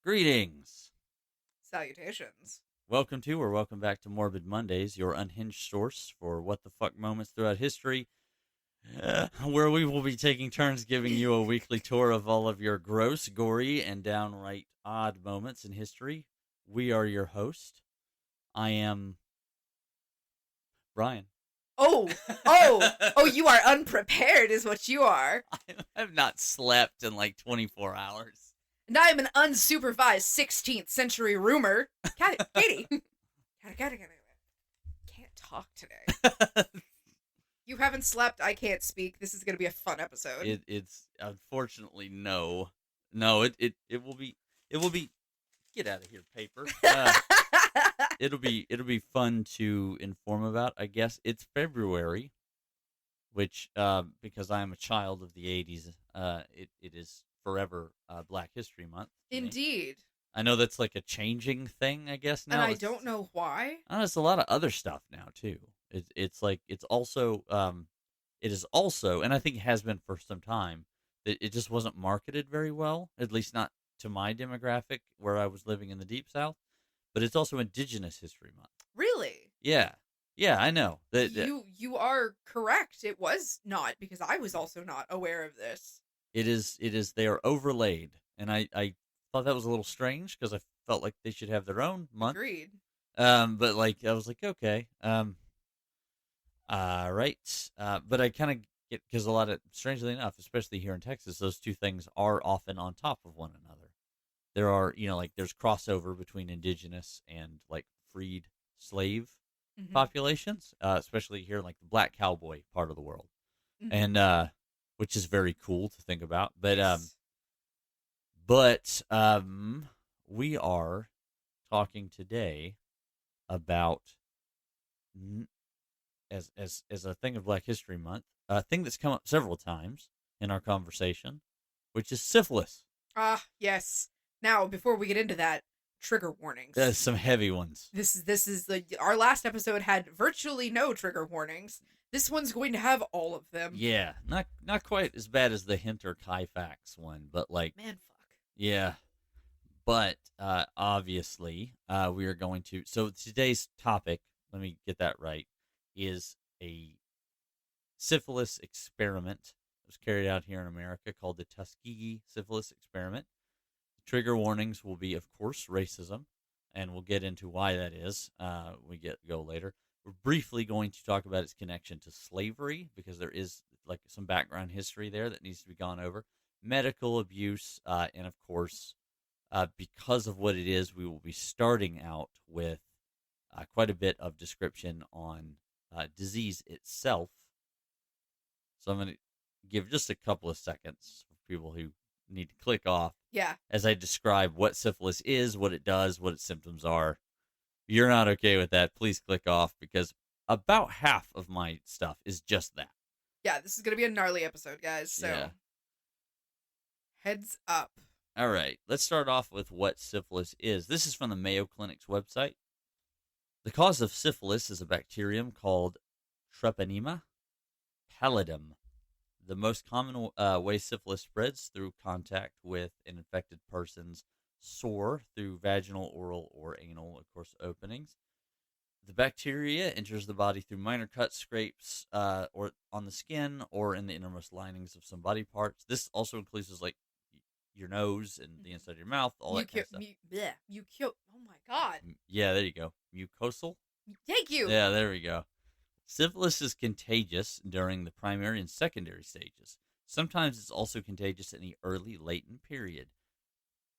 Greetings. Salutations. Welcome back to Morbid Mondays, your unhinged source for what the fuck moments throughout history, where we will be taking turns giving you a weekly tour of all of your gross, gory, and downright odd moments in history. We are your host. I am Brian. Oh, you are unprepared, is what you are. I have not slept in like 24 hours. And I am an unsupervised 16th century rumor. Katie. Can't talk today. You haven't slept, I can't speak. This is going to be a fun episode. It's unfortunately no. It will be get out of here, paper. It'll be fun to inform about. I guess it's February, which because I am a child of the '80s, it is forever Black History Month. Indeed. I know that's like a changing thing, I guess now. And I don't know why. There's a lot of other stuff now too. It's also it is also, and I think it has been for some time, that it just wasn't marketed very well, at least not to my demographic where I was living in the Deep South. But it's also Indigenous History Month. Really? Yeah, I know. You are correct. It was not, because I was also not aware of this. It is. They are overlaid, and I thought that was a little strange because I felt like they should have their own month. Agreed. But like I was like, okay, right. But I kind of get, because a lot of, strangely enough, especially here in Texas, those two things are often on top of one another. There are, like there's crossover between indigenous and like freed slave populations, especially here in like the black cowboy part of the world, and which is very cool to think about. But Yes. we are talking today about as a thing of Black History Month, a thing that's come up several times in our conversation, which is syphilis. Yes. Now, before we get into that, trigger warnings. Some heavy ones. This is our last episode had virtually no trigger warnings. This one's going to have all of them. Yeah, not quite as bad as the Hinter Kaifax one, but like, Man, fuck. yeah. But obviously, we are going to. So today's topic, let me get that right, is a syphilis experiment that was carried out here in America called the Tuskegee Syphilis Experiment. Trigger warnings will be, of course, racism, and we'll get into why that is. Go later. We're briefly going to talk about its connection to slavery, because there is like some background history there that needs to be gone over. Medical abuse, and of course, because of what it is, we will be starting out with quite a bit of description on disease itself. So I'm going to give just a couple of seconds for people who need to click off. Yeah. As I describe what syphilis is, what it does, what its symptoms are. If you're not okay with that, please click off, because about half of my stuff is just that. Yeah, this is going to be a gnarly episode, guys. So, Yeah. Heads up. All right, let's start off with what syphilis is. This is from the Mayo Clinic's website. The cause of syphilis is a bacterium called Treponema pallidum. The most common way syphilis spreads through contact with an infected person's sore through vaginal, oral, or anal, of course, openings. The bacteria enters the body through minor cuts, scrapes, or on the skin, or in the innermost linings of some body parts. This also includes like your nose and the inside of your mouth, all that kind of stuff. Oh my god. Yeah, there you go. Mucosal. Thank you. Yeah, there we go. Syphilis is contagious during the primary and secondary stages. Sometimes it's also contagious in the early latent period,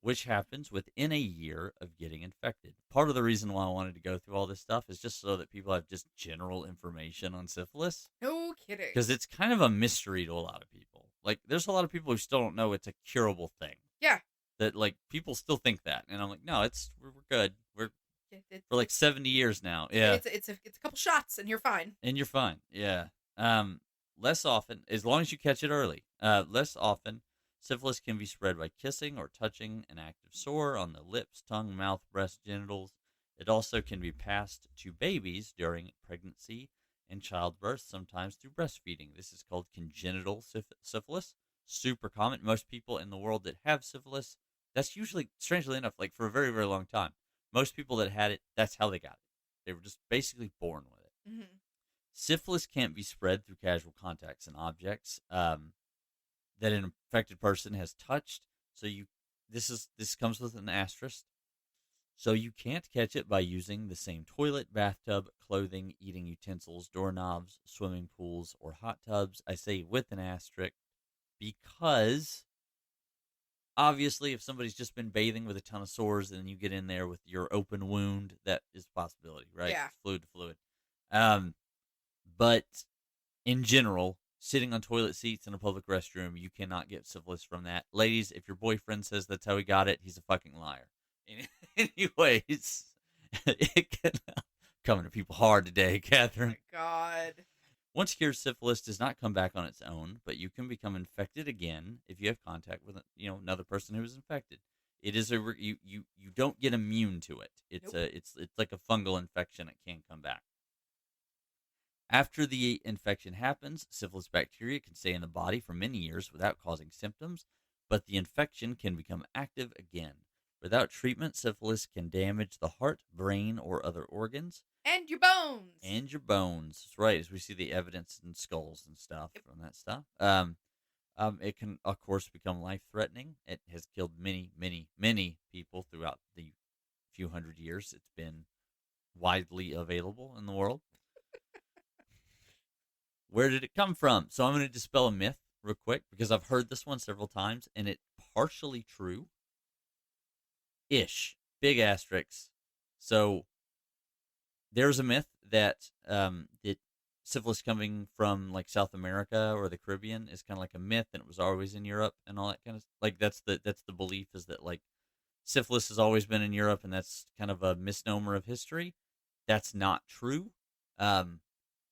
which happens within a year of getting infected. Part of the reason why I wanted to go through all this stuff is just so that people have just general information on syphilis. No kidding. Because it's kind of a mystery to a lot of people. Like, there's a lot of people who still don't know it's a curable thing. Yeah. That, like, people still think that. And I'm like, no, we're good. We're for like It's 70 years now. Yeah. It's a couple shots and you're fine. And you're fine. Yeah. Less often, as long as you catch it early, less often, syphilis can be spread by kissing or touching an active sore on the lips, tongue, mouth, breast, genitals. It also can be passed to babies during pregnancy and childbirth, sometimes through breastfeeding. This is called congenital syphilis. Super common. Most people in the world that have syphilis That's usually, strangely enough, like for a very, very long time. Most people that had it, that's how they got it. They were just basically born with it. Mm-hmm. Syphilis can't be spread through casual contacts and objects that an infected person has touched. So this comes with an asterisk. So you can't catch it by using the same toilet, bathtub, clothing, eating utensils, doorknobs, swimming pools, or hot tubs. I say with an asterisk because obviously if somebody's just been bathing with a ton of sores and you get in there with your open wound, that is a possibility, right? Yeah. It's fluid to fluid. But in general, sitting on toilet seats in a public restroom, you cannot get syphilis from that. Ladies, if your boyfriend says that's how he got it, he's a fucking liar. Anyways, it can coming to people hard today, Catherine. Oh my God. Once cured, syphilis does not come back on its own, but you can become infected again if you have contact with another person who is infected. It is you don't get immune to it. It's Nope. it's like a fungal infection. It can come back. After the infection happens, syphilis bacteria can stay in the body for many years without causing symptoms, but the infection can become active again. Without treatment, syphilis can damage the heart, brain, or other organs. And your bones. And your bones. That's right, as we see the evidence in skulls and stuff from that stuff. It can, of course, become life-threatening. It has killed many, many, many people throughout the few hundred years it's been widely available in the world. Where did it come from? So I'm going to dispel a myth real quick because I've heard this one several times, and it's partially true. Ish. Big asterisks. So there's a myth that that syphilis coming from like South America or the Caribbean is kind of like a myth, and it was always in Europe and all that kind of like that's the belief is that like syphilis has always been in Europe, and that's kind of a misnomer of history. That's not true.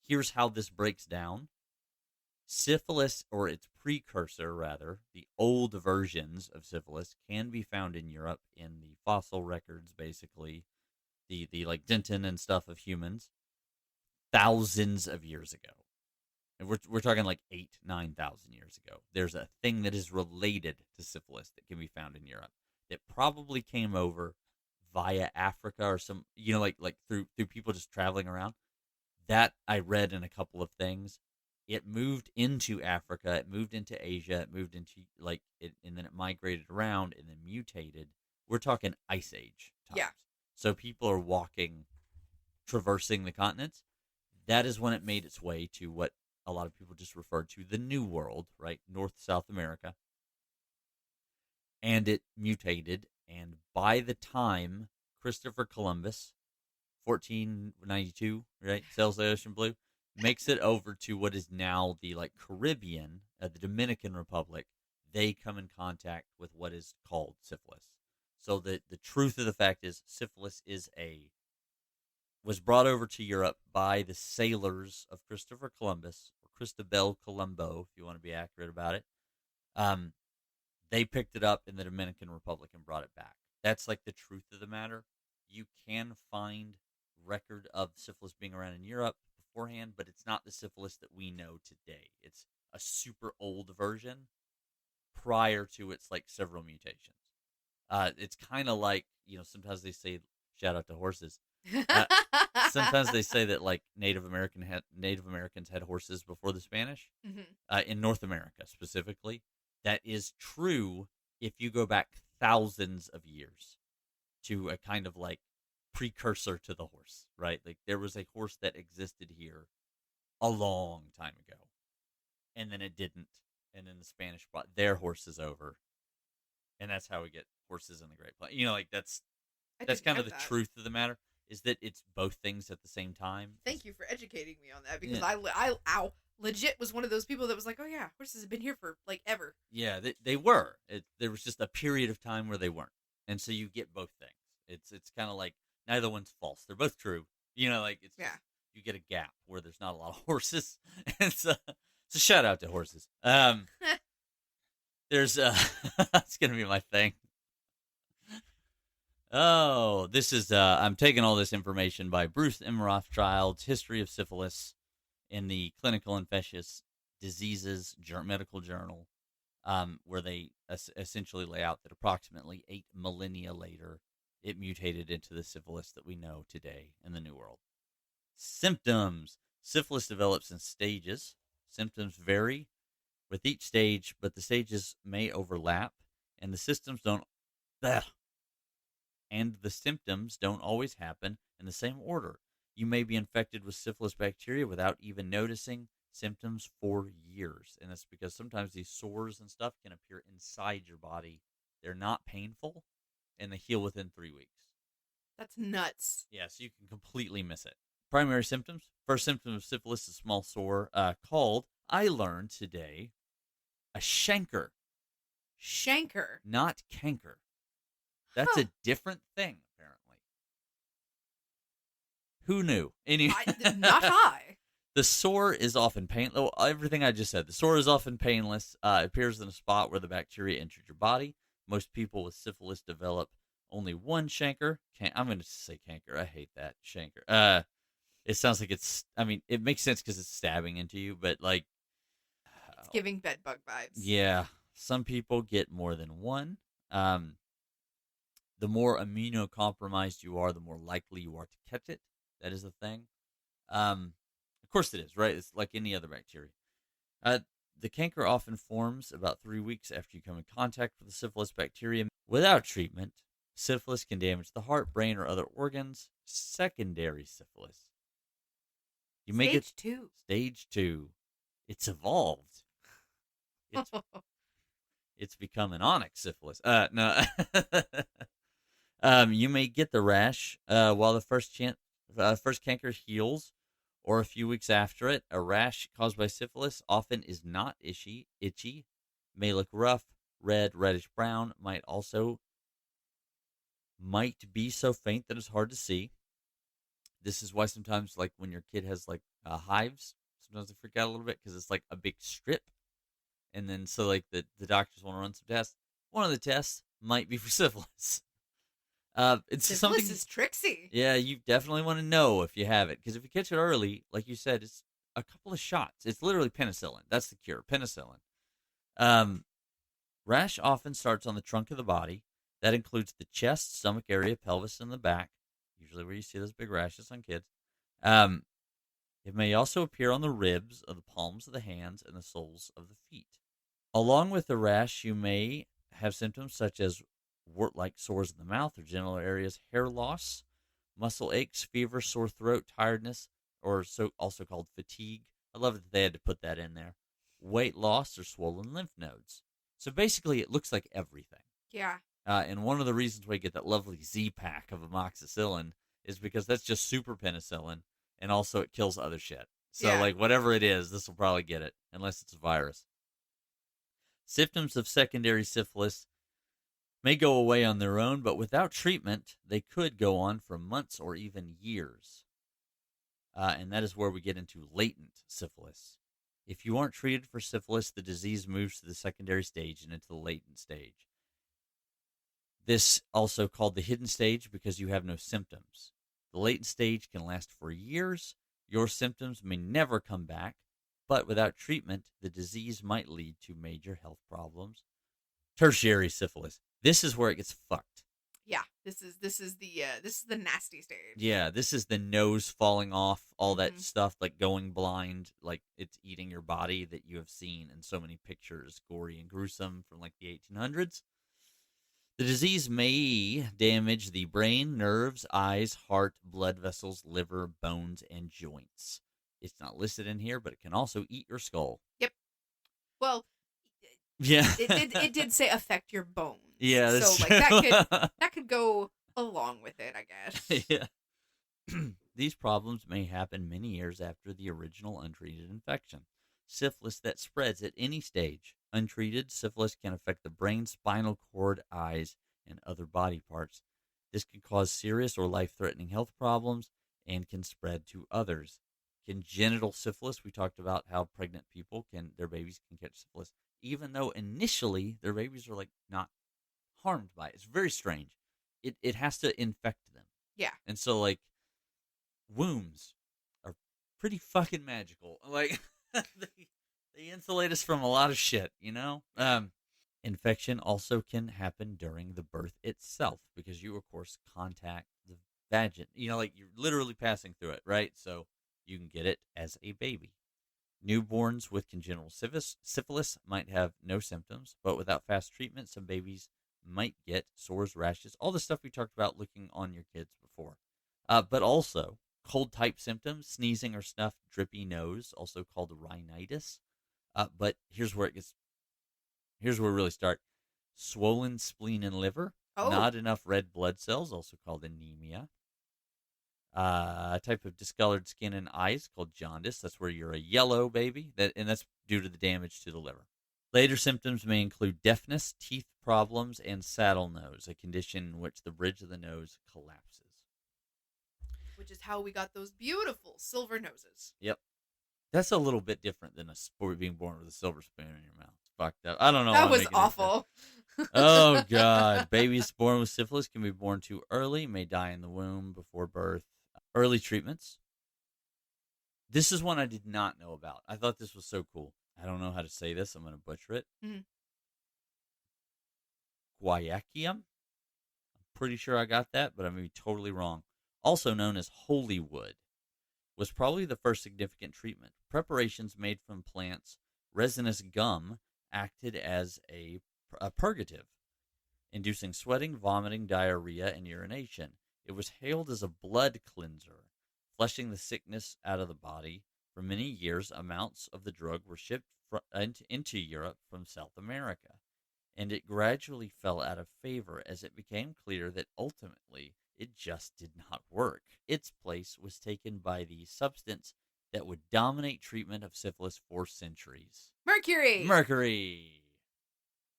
Here's how this breaks down. Syphilis, or its precursor, rather, the old versions of syphilis, can be found in Europe in the fossil records, basically, the like dentin and stuff of humans, thousands of years ago. And we're talking like 9,000 years ago. There's a thing that is related to syphilis that can be found in Europe that probably came over via Africa or some, like through people just traveling around. That I read in a couple of things. It moved into Africa, it moved into Asia, it moved into and then it migrated around and then mutated. We're talking Ice Age times. Yeah. So people are walking, traversing the continents. That is when it made its way to what a lot of people just refer to the New World, right? North, South America. And it mutated, and by the time Christopher Columbus, 1492, right, sails the ocean blue, makes it over to what is now the like Caribbean, the Dominican Republic, they come in contact with what is called syphilis. So the truth of the fact is syphilis was brought over to Europe by the sailors of Christopher Columbus, or Cristobal Colombo, if you want to be accurate about it. They picked it up in the Dominican Republic and brought it back. That's like the truth of the matter. You can find record of syphilis being around in Europe beforehand, but it's not the syphilis that we know today. It's a super old version prior to its like several mutations. It's kind of like, sometimes they say, shout out to horses. Sometimes they say that like Native Americans had horses before the Spanish. Mm-hmm. In North America specifically. That is true if you go back thousands of years to a kind of like precursor to the horse, right? Like there was a horse that existed here a long time ago, and then it didn't, and then the Spanish brought their horses over, and that's how we get horses in the Great Plains. Like that's kind of the truth of the matter, is that it's both things at the same time. Thank you for educating me on that, because I legit was one of those people that was like, oh yeah, horses have been here for like ever. Yeah, they were. There was just a period of time where they weren't, and so you get both things. It's kind of like neither one's false; they're both true. Like it's just, you get a gap where there's not a lot of horses, and so shout out to horses. There's it's gonna be my thing. Oh, this is I'm taking all this information by Bruce M. Rothschild's History of Syphilis in the Clinical Infectious Diseases Medical Journal. where they essentially lay out that approximately 8 millennia later, it mutated into the syphilis that we know today in the New World. Symptoms. Syphilis develops in stages. Symptoms vary with each stage, but the stages may overlap, and the symptoms don't always happen in the same order. You may be infected with syphilis bacteria without even noticing symptoms for years. And that's because sometimes these sores and stuff can appear inside your body. They're not painful, and they heal within 3 weeks. That's nuts. Yeah, so you can completely miss it. Primary symptoms. First symptom of syphilis is a small sore called, I learned today, a chancre. Chancre? Not canker. That's a different thing, apparently. Who knew? Not I. The sore is often painless. Everything I just said. The sore is often painless. It appears in a spot where the bacteria entered your body. Most people with syphilis develop only one chancre. I'm going to say canker. I hate that. Chancre. It sounds like it's, it makes sense because it's stabbing into you, but like. It's giving bedbug vibes. Yeah. Some people get more than one. The more immunocompromised you are, the more likely you are to catch it. That is the thing. Of course it is, right? It's like any other bacteria. The canker often forms about 3 weeks after you come in contact with the syphilis bacteria. Without treatment, syphilis can damage the heart, brain, or other organs. Secondary syphilis. Stage 2. Stage 2. It's evolved. It's become an onyx syphilis. No. You may get the rash while the first canker heals, or a few weeks after it. A rash caused by syphilis often is not itchy, may look rough, red, reddish brown, might be so faint that it's hard to see. This is why sometimes, like when your kid has like hives, sometimes they freak out a little bit because it's like a big strip. And then so like the doctors want to run some tests. One of the tests might be for syphilis. Syphilis is tricksy. Yeah, you definitely want to know if you have it. Because if you catch it early, like you said, it's a couple of shots. It's literally penicillin. That's the cure, penicillin. Rash often starts on the trunk of the body. That includes the chest, stomach area, pelvis, and the back. Usually where you see those big rashes on kids. It may also appear on the ribs of the palms of the hands and the soles of the feet. Along with the rash, you may have symptoms such as wart-like sores in the mouth or genital areas, hair loss, muscle aches, fever, sore throat, tiredness, or also called fatigue. I love that they had to put that in there. Weight loss or swollen lymph nodes. So basically, it looks like everything. Yeah. And one of the reasons why you get that lovely Z-pack of amoxicillin is because that's just super penicillin, and also it kills other shit. So, like, whatever it is, this will probably get it, unless it's a virus. Symptoms of secondary syphilis may go away on their own, but without treatment, they could go on for months or even years. And that is where we get into latent syphilis. If you aren't treated for syphilis, the disease moves to the secondary stage and into the latent stage. This also called the hidden stage because you have no symptoms. The latent stage can last for years. Your symptoms may never come back, but without treatment, the disease might lead to major health problems. Tertiary syphilis. This is where it gets fucked. Yeah, this is the nasty stage. Yeah, this is the nose falling off, all that stuff, like going blind, like it's eating your body that you have seen in so many pictures, gory and gruesome from like the 1800s. The disease may damage the brain, nerves, eyes, heart, blood vessels, liver, bones, and joints. It's not listed in here, but it can also eat your skull. Yep. Well, yeah, it did say affect your bones. Yeah, that's so true. like that could go along with it, I guess. Yeah. These problems may happen many years after the original untreated infection. Syphilis that spreads at any stage. Untreated syphilis can affect the brain, spinal cord, eyes, and other body parts. This can cause serious or life-threatening health problems and can spread to others. Congenital syphilis, we talked about how pregnant people their babies can catch syphilis, even though initially their babies are like not harmed by it. It's very strange. It has to infect them. Yeah. And so like wombs are pretty fucking magical. Like They insulate us from a lot of shit, you know? Infection also can happen during the birth itself because you, of course, contact the vagin. You know, like you're literally passing through it, right? So you can get it as a baby. Newborns with congenital syphilis might have no symptoms, but without fast treatment, some babies might get sores, rashes, all the stuff we talked about looking on your kids before. But also, cold type symptoms, sneezing or snuffed, drippy nose, also called rhinitis. But here's where we really start. Swollen spleen and liver, Oh, not enough red blood cells, also called anemia. A type of discolored skin and eyes called jaundice. That's where you're a yellow baby, and that's due to the damage to the liver. Later symptoms may include deafness, teeth problems, and saddle nose, a condition in which the bridge of the nose collapses. which is how we got those beautiful silver noses. Yep. That's a little bit different than a sport being born with a silver spoon in your mouth. It's fucked up. I don't know. That was awful. Oh, God. Babies born with syphilis can be born too early, may die in the womb before birth. Early treatments. This is one I did not know about. I thought this was so cool. I don't know how to say this. I'm going to butcher it. Mm-hmm. Guaiacium. I'm pretty sure I got that, but I may be totally wrong. Also known as holy wood, was probably the first significant treatment. Preparations made from plants, resinous gum acted as a purgative, inducing sweating, vomiting, diarrhea, and urination. It was hailed as a blood cleanser, flushing the sickness out of the body. For many years, amounts of the drug were shipped into Europe from South America, and it gradually fell out of favor as it became clear that ultimately it just did not work. Its place was taken by the substance that would dominate treatment of syphilis for centuries. Mercury.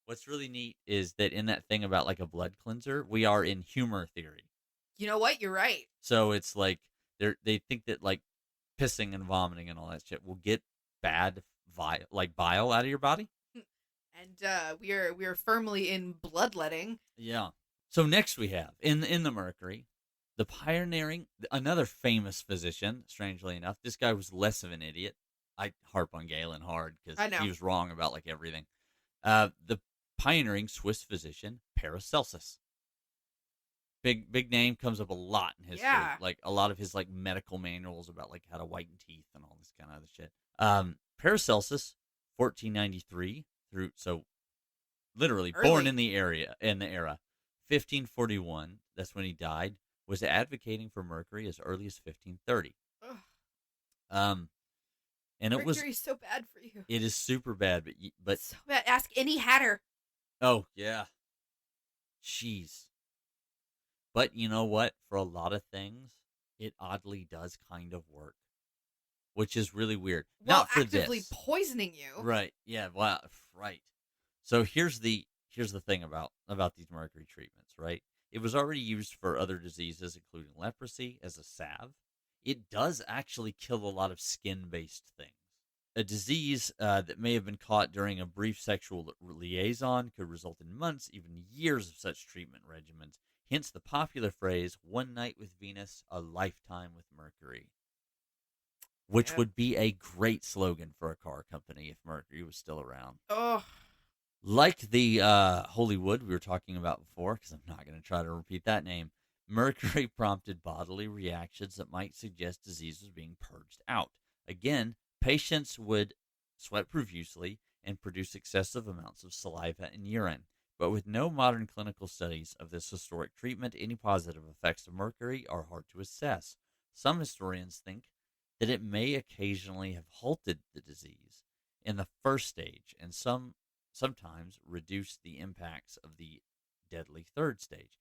What's really neat is that in that thing about like a blood cleanser, we are in humor theory. You know what? You're right. So it's like they think that like pissing and vomiting and all that shit will get bad bile out of your body. And we are firmly in bloodletting. Yeah. So next we have in the Mercury, the pioneering, another famous physician. Strangely enough, this guy was less of an idiot. I harp on Galen hard because he was wrong about like everything. The pioneering Swiss physician Paracelsus. Big name, comes up a lot in history. Yeah. Like a lot of his like medical manuals about like how to whiten teeth and all this kind of other shit. Paracelsus, 1493 through, so literally Early. born in the era. 1541, that's when he died, was advocating for mercury as early as 1530. Ugh. And it Mercury's so bad for you. It is super bad, but so bad. Ask any hatter. Oh yeah, jeez. But you know what? For a lot of things, it oddly does kind of work, which is really weird. Well, not for actively this. Poisoning you. Right? Yeah. Well, right. So here's the thing about these mercury treatments. Right? It was already used for other diseases, including leprosy, as a salve. It does actually kill a lot of skin-based things. A disease that may have been caught during a brief sexual liaison could result in months, even years of such treatment regimens. Hence the popular phrase, "one night with Venus, a lifetime with Mercury," which would be a great slogan for a car company if Mercury was still around. Oh. Like the holy wood we were talking about before, because I'm not going to try to repeat that name, mercury prompted bodily reactions that might suggest disease was being purged out. Again, patients would sweat profusely and produce excessive amounts of saliva and urine. But with no modern clinical studies of this historic treatment, any positive effects of mercury are hard to assess. Some historians think that it may occasionally have halted the disease in the first stage and sometimes reduced the impacts of the deadly third stage.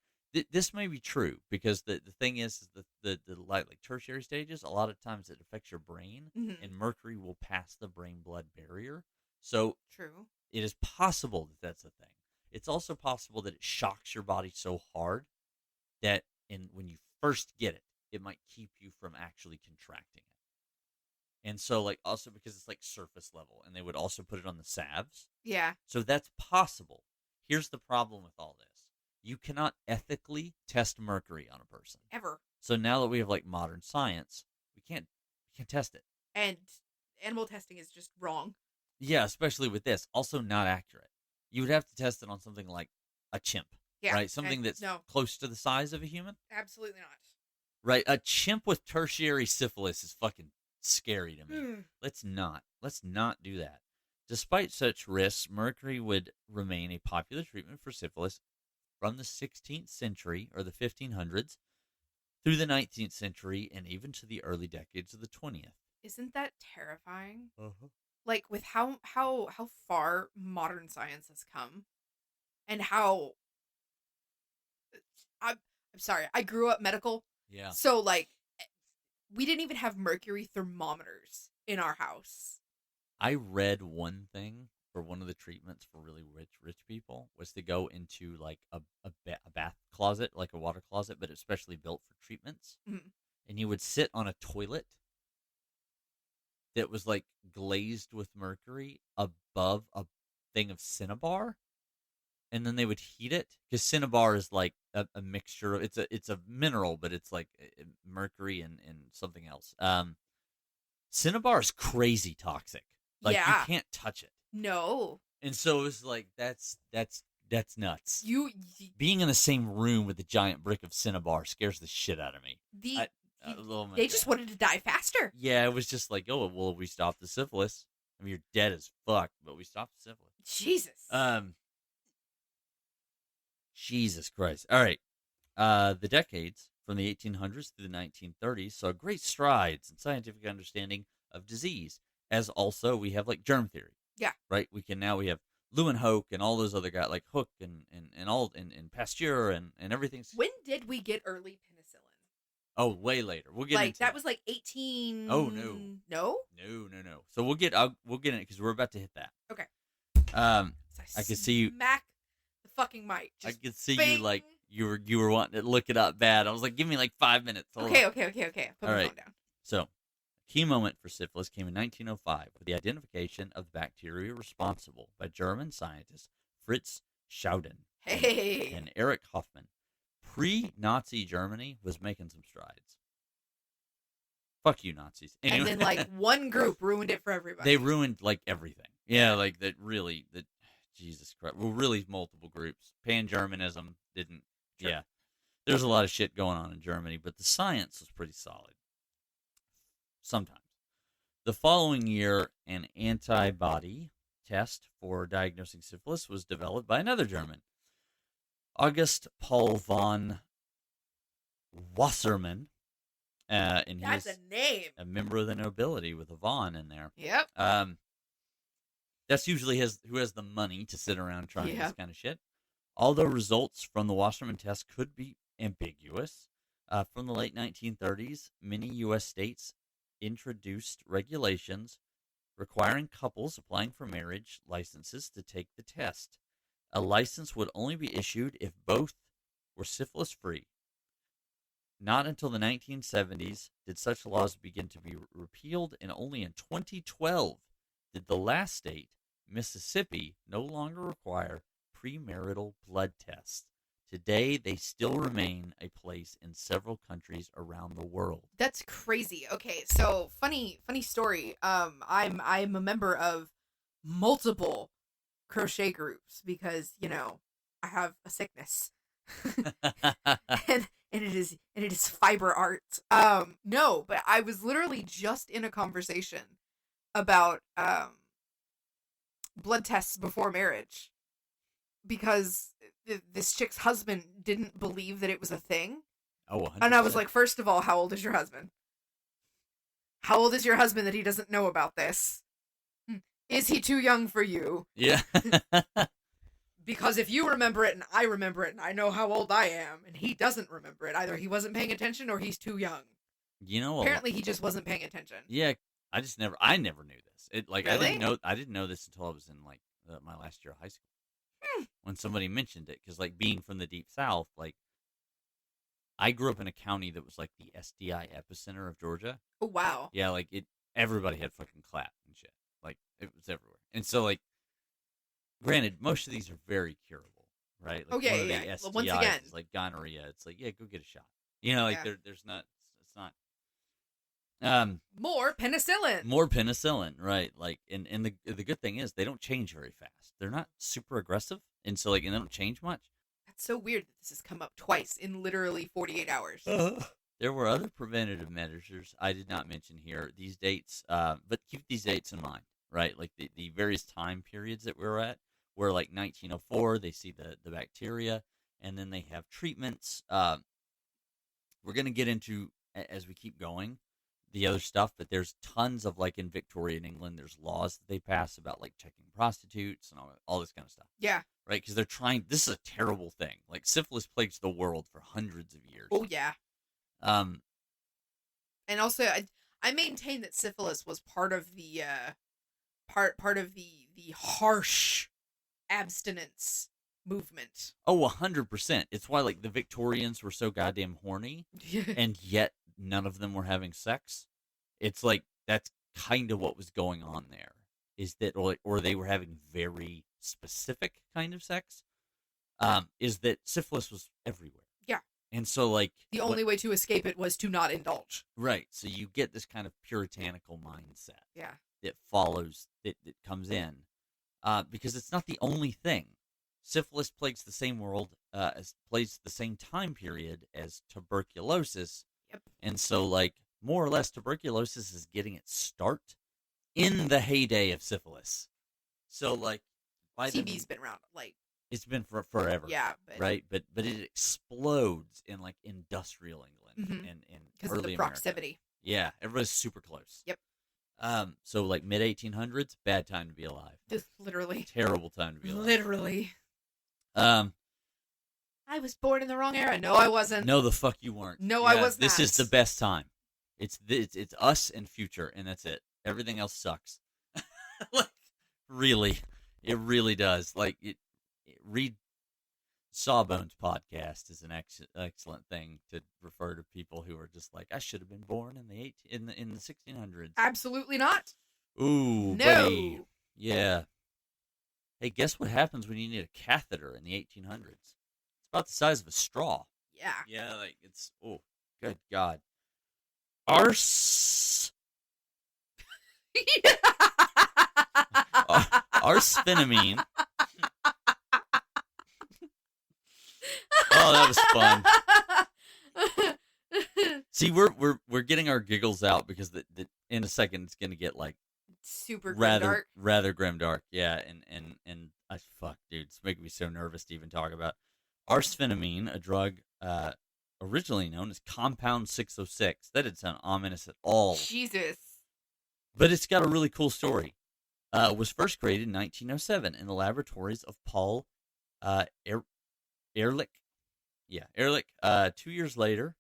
This may be true because the thing is the like tertiary stages, a lot of times it affects your brain, and mercury will pass the brain-blood barrier. So True. It is possible that that's a thing. It's also possible that it shocks your body so hard that when you first get it, it might keep you from actually contracting it. And so, like, also because it's like surface level, and they would also put it on the salves. Yeah. So that's possible. Here's the problem with all this. You cannot ethically test mercury on a person. Ever. So now that we have, like, modern science, we can't test it. And animal testing is just wrong. Yeah, especially with this. Also not accurate. You would have to test it on something like a chimp, Yeah, right? Something that's no, close to the size of a human, absolutely not. right? A chimp with tertiary syphilis is fucking scary to me. Hmm. Let's not do that. Despite such risks, mercury would remain a popular treatment for syphilis from the 16th century or the 1500s through the 19th century and even to the early decades of the 20th. Isn't that terrifying? Uh-huh. Like with how far modern science has come, and how I'm sorry, I grew up medical, Yeah. so like we didn't even have mercury thermometers in our house. I read one thing for one of the treatments for really rich people was to go into like a bath closet, like a water closet, but especially built for treatments. Mhm. And you would sit on a toilet that was like glazed with mercury above a thing of cinnabar, and then they would heat it because cinnabar is like a mixture of it's a mineral, but it's like mercury and something else. Cinnabar is crazy toxic. Like you Yeah. can't touch it. No. And so it was like that's nuts. You Being in the same room with a giant brick of cinnabar scares the shit out of me. the A little they bit just bad. wanted to die faster. Yeah, it was just like, oh well, we stopped the syphilis. I mean, you're dead as fuck, but we stopped the syphilis. Jesus. Jesus Christ. All right. The decades from the 1800s through the 1930s saw great strides in scientific understanding of disease, as also we have like germ theory. Yeah. Right? We have Leeuwenhoek and all those other guys like Hook and Pasteur and everything. When did we get early penicillin? Oh, way later. We'll get like into that was like 18. Oh, no. No. No. So we'll get in it because we're about to hit that. Okay. I can see you. Smack the fucking mic. I Just could see bing. you like you were wanting to look it up bad. I was like, give me like 5 minutes. Hold Okay. on. Put All my right. phone down. So, a key moment for syphilis came in 1905 with the identification of the bacteria responsible by German scientists Fritz Schauden Hey. and Erich Hoffmann. Pre-Nazi Germany was making some strides. Fuck you, Nazis. Anyway, And then like one group ruined it for everybody. they ruined like everything. Yeah, like that really. That Jesus Christ. Well, really multiple groups. Pan-Germanism didn't. Sure. Yeah, there's a lot of shit going on in Germany, but the science was pretty solid. Sometimes. The following year, an antibody test for diagnosing syphilis was developed by another German, August Paul von Wassermann. And That's he's a name. a member of the nobility with a von in there. Yep. That's usually who has the money to sit around trying Yeah. this kind of shit. Although results from the Wassermann test could be ambiguous, from the late 1930s, many U.S. states introduced regulations requiring couples applying for marriage licenses to take the test. A license would only be issued if both were syphilis-free. Not until the 1970s did such laws begin to be repealed, and only in 2012 did the last state, Mississippi, no longer require premarital blood tests. Today, they still remain a place in several countries around the world. That's crazy. Okay, so funny story. I'm a member of multiple crochet groups because, I have a sickness. and it is fiber art. No, but I was literally just in a conversation about blood tests before marriage because this chick's husband didn't believe that it was a thing. Oh, 100%. And I was like, first of all, how old is your husband? How old is your husband that he doesn't know about this? Is he too young for you? Yeah. Because if you remember it and I remember it and I know how old I am and he doesn't remember it, either he wasn't paying attention or he's too young. Apparently he just wasn't paying attention. Yeah, I never knew this. Really? I didn't know this until I was in like my last year of high school. When somebody mentioned it, because like being from the deep south, like I grew up in a county that was like the STI epicenter of Georgia. Oh wow. Yeah, like everybody had fucking clap and shit. Like it was everywhere. And so like, granted, most of these are very curable, right? Like, yeah. The STIs Well, once again, is like gonorrhea. It's like, yeah, go get a shot. Like Yeah. there's not. It's not. More penicillin. More penicillin, right? Like, and the good thing is they don't change very fast. They're not super aggressive, and so and they don't change much. That's so weird that this has come up twice in literally 48 hours. There were other preventative measures I did not mention here. These dates, but keep these dates in mind, right? Like the various time periods that we're at. Where like 1904, they see the bacteria, and then they have treatments. We're going to get into, as we keep going, the other stuff, but there's tons of, like in Victorian England, there's laws that they pass about like checking prostitutes and all this kind of stuff. Yeah. Right? Because they're trying, this is a terrible thing. Like syphilis plagues the world for hundreds of years. Oh, yeah. And also, I maintain that syphilis was part of the, part of the harsh abstinence movement. Oh, 100%. It's why like the Victorians were so goddamn horny, and yet none of them were having sex. It's like that's kind of what was going on there. Is that or they were having very specific kind of sex? Is that syphilis was everywhere. Yeah. And so like the only way to escape it was to not indulge. Right. So you get this kind of puritanical mindset. Yeah. That follows that comes in. Because it's not the only thing. Syphilis plagues the same world, plagues the same time period as tuberculosis. Yep. And so, like, more or less, tuberculosis is getting its start in the heyday of syphilis. So, like, TB's been around, like, it's been for forever. Yeah, right. But it explodes in like industrial England and because of the proximity. America. Yeah, everybody's super close. Yep. So like mid 1800s, bad time to be alive. Just literally. Terrible time to be alive. Literally. I was born in the wrong era. No, I wasn't. No, the fuck you weren't. No, I was not. This is the best time. It's us and future, and that's it. Everything else sucks. Like, really, it really does. Like, read Sawbones podcast is an excellent thing to refer to people who are just like, I should have been born in the 1600s. Absolutely not. Ooh, no. Buddy. Yeah. Hey, guess what happens when you need a catheter in the 1800s? It's about the size of a straw. Yeah. Yeah, like it's good God. Arsphenamine. Oh, that was fun. See, we're getting our giggles out because in a second it's gonna get like super grimdark. Rather grimdark. Yeah, and I fuck, dude, it's making me so nervous to even talk about arsphenamine, a drug originally known as Compound 606. That didn't sound ominous at all. Jesus. But it's got a really cool story. Was first created in 1907 in the laboratories of Paul Ehrlich. Yeah, Ehrlich. 2 years later,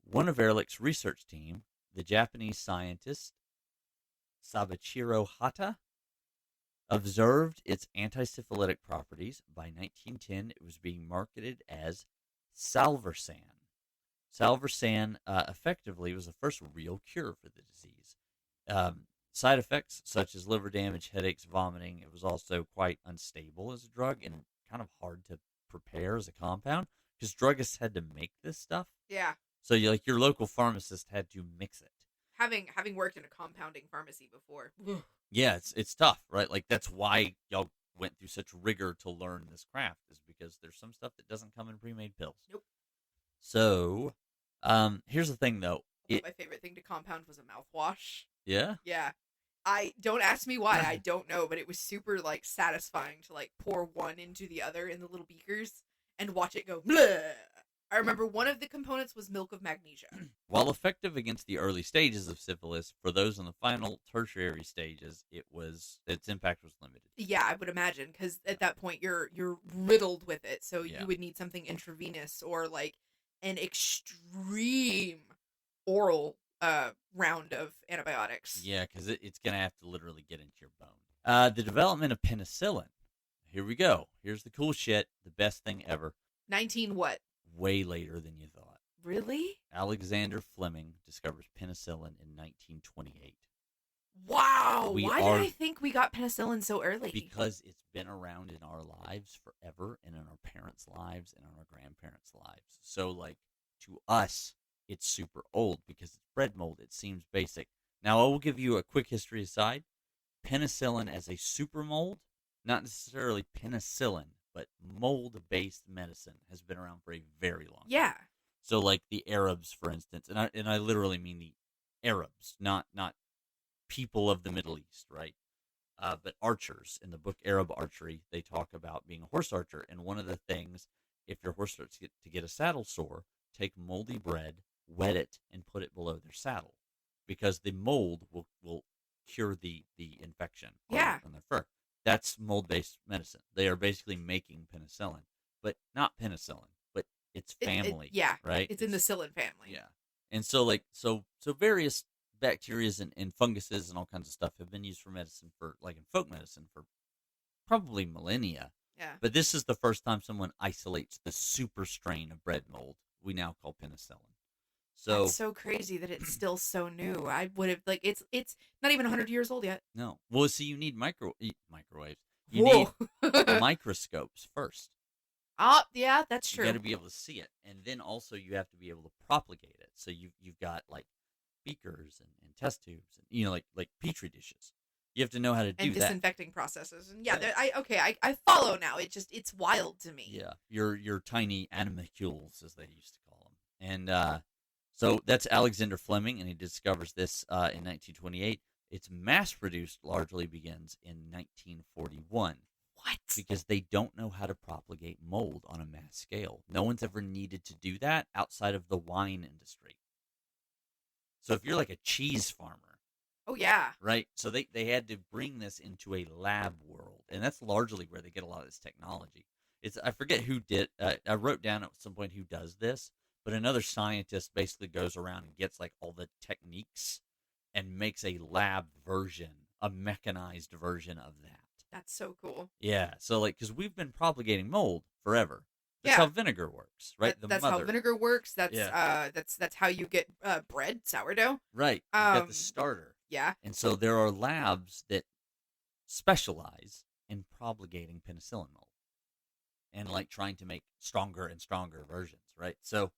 one of Ehrlich's research team, the Japanese scientist Sabachiro Hata, observed its anti-syphilitic properties. By 1910, it was being marketed as Salvarsan. Salvarsan effectively was the first real cure for the disease. Side effects such as liver damage, headaches, vomiting. It was also quite unstable as a drug and kind of hard to prepare as a compound because druggists had to make this stuff. Yeah. So your local pharmacist had to mix it. Having worked in a compounding pharmacy before. Yeah, it's tough, right? Like that's why y'all went through such rigor to learn this craft, is because there's some stuff that doesn't come in pre-made pills. Nope. So, here's the thing though. My favorite thing to compound was a mouthwash. Yeah? Yeah. I don't ask me why, I don't know, but it was super like satisfying to like pour one into the other in the little beakers and watch it go bleh. I remember one of the components was milk of magnesia. While effective against the early stages of syphilis, for those in the final tertiary stages, its impact was limited. Yeah, I would imagine, because at that point you're riddled with it, so Yeah. you would need something intravenous or like an extreme oral round of antibiotics. Yeah, because it's going to have to literally get into your bone. The development of penicillin. Here we go. Here's the cool shit. The best thing ever. 19 what? Way later than you thought. Really? Alexander Fleming discovers penicillin in 1928. Wow! Why did I think we got penicillin so early? Because it's been around in our lives forever, and in our parents' lives, and in our grandparents' lives. So, like, to us, it's super old because it's bread mold. It seems basic. Now, I will give you a quick history aside. Penicillin as a super mold, not necessarily penicillin, but mold-based medicine has been around for a very long time. Yeah. So, like the Arabs, for instance, and I literally mean the Arabs, not people of the Middle East, right? But archers in the book Arab Archery, they talk about being a horse archer, and one of the things, if your horse starts to get a saddle sore, take moldy bread, wet it, and put it below their saddle, because the mold will cure the infection Yeah. on their fur. That's mold-based medicine. They are basically making penicillin, but not penicillin, but its family. Yeah. Right. It's in the psyllid family. Yeah. And so various bacterias and funguses and all kinds of stuff have been used for medicine for, like, in folk medicine, for probably millennia. Yeah. But this is the first time someone isolates the super strain of bread mold we now call penicillin. So That's so crazy that it's still so new. I would have it's not even 100 years old yet. no. Well, see, you need microwaves. You Whoa. need microscopes first. Yeah, that's true. You got to be able to see it, and then also you have to be able to propagate it. So you've got, like, beakers and test tubes, and like petri dishes. You have to know how to do and that. disinfecting processes. And yeah, Yes. I follow now. It's wild to me. Yeah, your tiny animalcules, as they used to call them. And so that's Alexander Fleming, and he discovers this in 1928. Its mass-produced largely begins in 1941. What? Because they don't know how to propagate mold on a mass scale. No one's ever needed to do that outside of the wine industry. So if you're like a cheese farmer, Oh yeah. right? So they had to bring this into a lab world, and that's largely where they get a lot of this technology. I forget who did. I wrote down at some point who does this, but another scientist basically goes around and gets, like, all the techniques and makes a lab version, a mechanized version of that. That's so cool. Yeah, so, like, because we've been propagating mold forever. That's Yeah. how vinegar works, right? That's how vinegar works. That's Yeah. that's how you get bread, sourdough. Right. You've got the starter. Yeah. And so there are labs that specialize in propagating penicillin mold and, like, trying to make stronger and stronger versions, right? So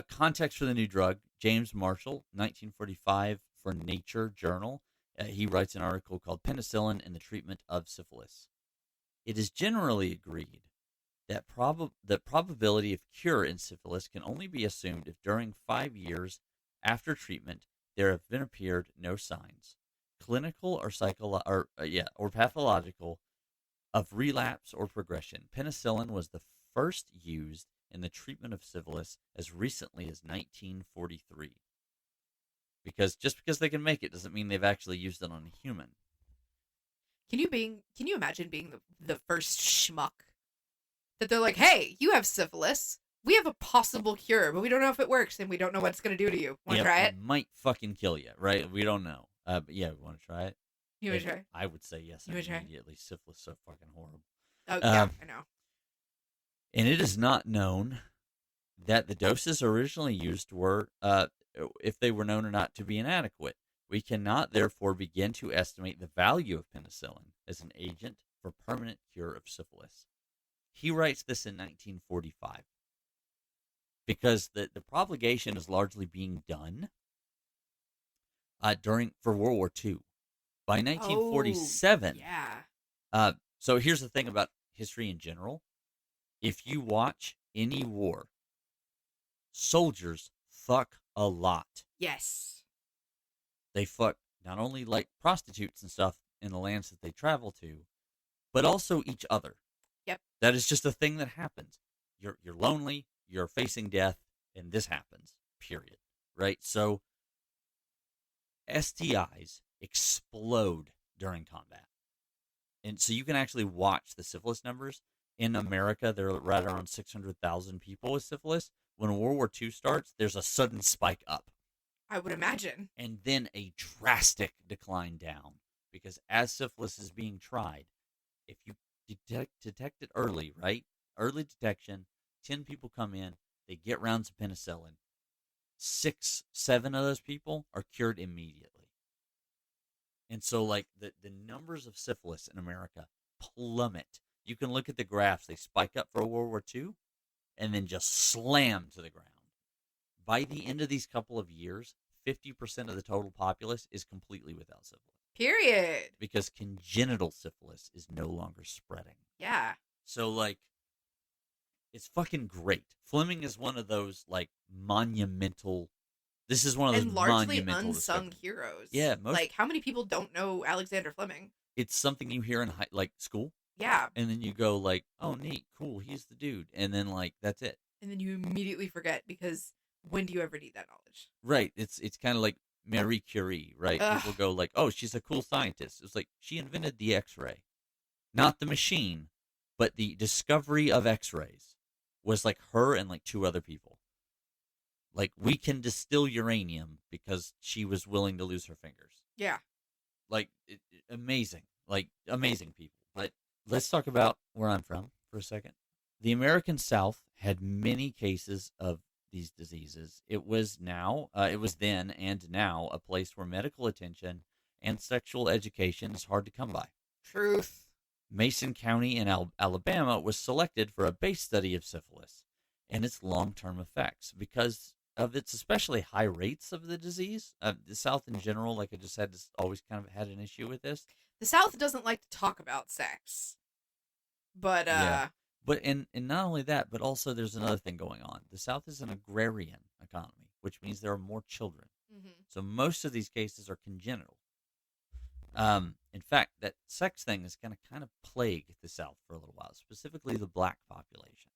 context for the new drug, James Marshall, 1945, for Nature Journal. He writes an article called Penicillin and the Treatment of Syphilis. It is generally agreed that the probability of cure in syphilis can only be assumed if during 5 years after treatment there have been appeared no signs, clinical or pathological, of relapse or progression. Penicillin was the first used in the treatment of syphilis as recently as 1943. Because just because they can make it doesn't mean they've actually used it on a human. Can you imagine being the first schmuck that they're like, "Hey, you have syphilis. We have a possible cure, but we don't know if it works, and we don't know what it's going to do to you. Want to try it? Might fucking kill you, right? We don't know. But yeah, we want to try it. You want to try? I would say yes You wanna try? immediately. Syphilis is so fucking horrible. Oh yeah, I know. And it is not known that the doses originally used were, if they were known or not, to be inadequate. We cannot therefore begin to estimate the value of penicillin as an agent for permanent cure of syphilis. He writes this in 1945 because the propagation is largely being done for World War II. By 1947, Yeah. So here's the thing about history in general. If you watch any war, soldiers fuck a lot. Yes. They fuck not only, like, prostitutes and stuff in the lands that they travel to, but also each other. Yep. That is just a thing that happens. You're lonely, you're facing death, and this happens. Period. Right? So STIs explode during combat. And so you can actually watch the syphilis numbers. In America, they're right around 600,000 people with syphilis. When World War II starts, there's a sudden spike up. I would imagine. And then a drastic decline down. Because as syphilis is being tried, if you detect it early, right? Early detection, 10 people come in, they get rounds of penicillin. 6, 7 of those people are cured immediately. And so, like, the numbers of syphilis in America plummet. You can look at the graphs. They spike up for World War II and then just slam to the ground by the end of these couple of years, 50% of the total populace is completely without syphilis. Period. Because congenital syphilis is no longer spreading. Yeah. So, like, it's fucking great. Fleming is one of those, like, monumental. This is one of those And largely monumental unsung heroes. Yeah, like, how many people don't know Alexander Fleming? It's something you hear in like school. Yeah. And then you go like, oh, neat, cool, he's the dude. And then, like, that's it. And then you immediately forget, because when do you ever need that knowledge? Right. It's kind of like Marie Curie, right? Ugh. People go like, oh, she's a cool scientist. It's like, she invented the X-ray. Not the machine, but the discovery of X-rays was like her and like 2 other people. Like, we can distill uranium because she was willing to lose her fingers. Yeah. Like, amazing. Like, amazing people. But let's talk about where I'm from for a second. The American South had many cases of these diseases. It was then and now a place where medical attention and sexual education is hard to come by. Truth. Mason County in Alabama was selected for a base study of syphilis and its long-term effects because of its especially high rates of the disease. The South in general, like I just said, has always kind of had an issue with this. The South doesn't like to talk about sex. But, yeah. But and not only that, but also there's another thing going on. The South is an agrarian economy, which means there are more children. Mm-hmm. So most of these cases are congenital. In fact, that sex thing is going to kind of plague the South for a little while, specifically the black population.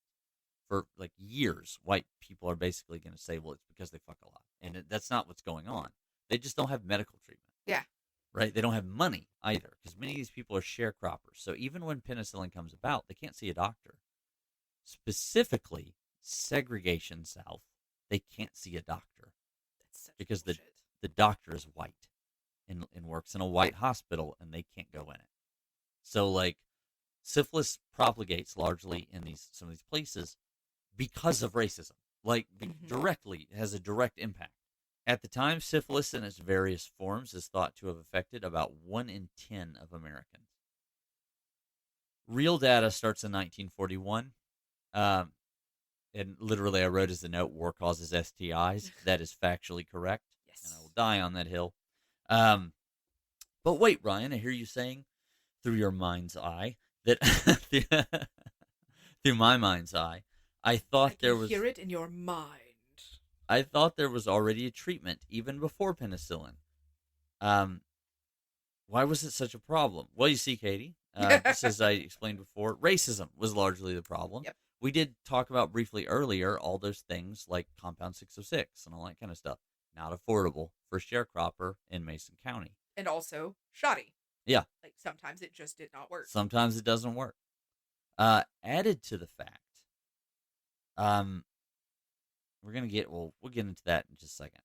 For like years, white people are basically going to say, well, it's because they fuck a lot. And that's not what's going on. They just don't have medical treatment. Yeah. Right? They don't have money either, because many of these people are sharecroppers. So even when penicillin comes about, they can't see a doctor. Specifically, segregation South, they can't see a doctor. That's such because bullshit. the doctor is white and works in a white hospital, and they can't go in it. So, like, syphilis propagates largely in some of these places because of racism. Like, directly, it has a direct impact. At the time, syphilis in its various forms is thought to have affected about 1 in 10 of Americans. Real data starts in 1941. And literally, I wrote as a note, war causes STIs. That is factually correct. Yes. And I will die on that hill. But wait, Ryan, I hear you saying through your mind's eye that through my mind's eye, I thought there was. Hear it in your mind. I thought there was already a treatment even before penicillin. Why was it such a problem? Well, you see, Katie, just as I explained before, racism was largely the problem. Yep. We did talk about briefly earlier all those things like Compound 606 and all that kind of stuff. Not affordable for a sharecropper in Mason County. And also shoddy. Yeah. Like, sometimes it just did not work. Sometimes it doesn't work. Added to the fact, we're going to get, we'll get into that in just a second.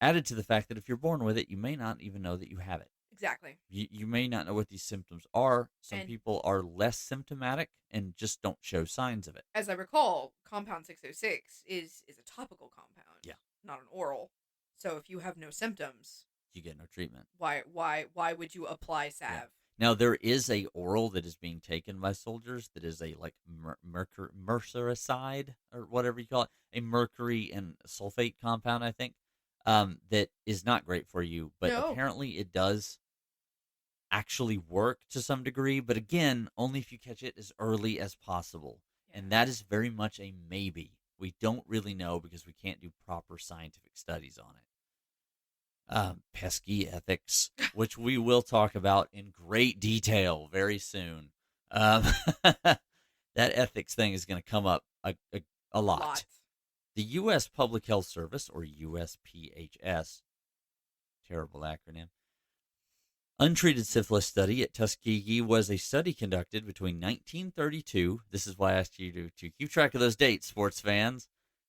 Added to the fact that if you're born with it, you may not even know that you have it. Exactly. You may not know what these symptoms are. Some people are less symptomatic and just don't show signs of it. As I recall, Compound 606 is a topical compound. Yeah. Not an oral. So if you have no symptoms, you get no treatment. Why would you apply salve? Yeah. Now, there is a oral that is being taken by soldiers that is a, like, mercericide, or whatever you call it, a mercury and sulfate compound, I think, that is not great for you, but apparently it does actually work to some degree, but again, only if you catch it as early as possible. Yeah. And that is very much a maybe. We don't really know because we can't do proper scientific studies on it. Pesky ethics, which we will talk about in great detail very soon. That ethics thing is going to come up a lot. The U.S. Public Health Service, or USPHS, terrible acronym, Untreated Syphilis Study at Tuskegee was a study conducted between 1932, this is why I asked you to keep track of those dates, sports fans,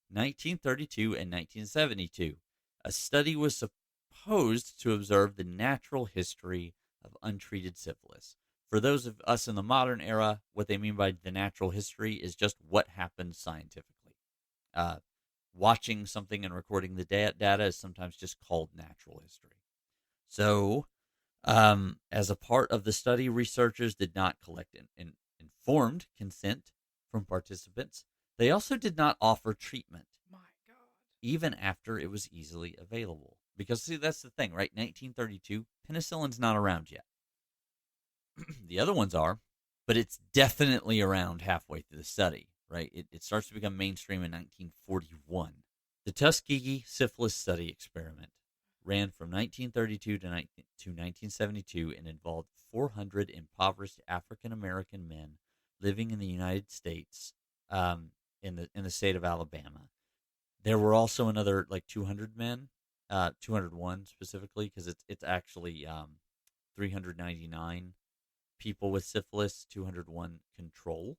1932 and 1972. A study was supposed to observe the natural history of untreated syphilis. For those of us in the modern era, what they mean by the natural history is just what happened scientifically. Watching something and recording the data is sometimes just called natural history. So, as a part of the study, researchers did not collect informed consent from participants. They also did not offer treatment, My God. even after it was easily available. Because, see, that's the thing, right? 1932, penicillin's not around yet. The other ones are, but it's definitely around halfway through the study, right? It starts to become mainstream in 1941. The Tuskegee Syphilis Study experiment ran from 1932 to 1972 and involved 400 impoverished African American men living in the United States, in the state of Alabama. There were also another like 200 men, 201 specifically, because it's actually 399 people with syphilis, 201 control.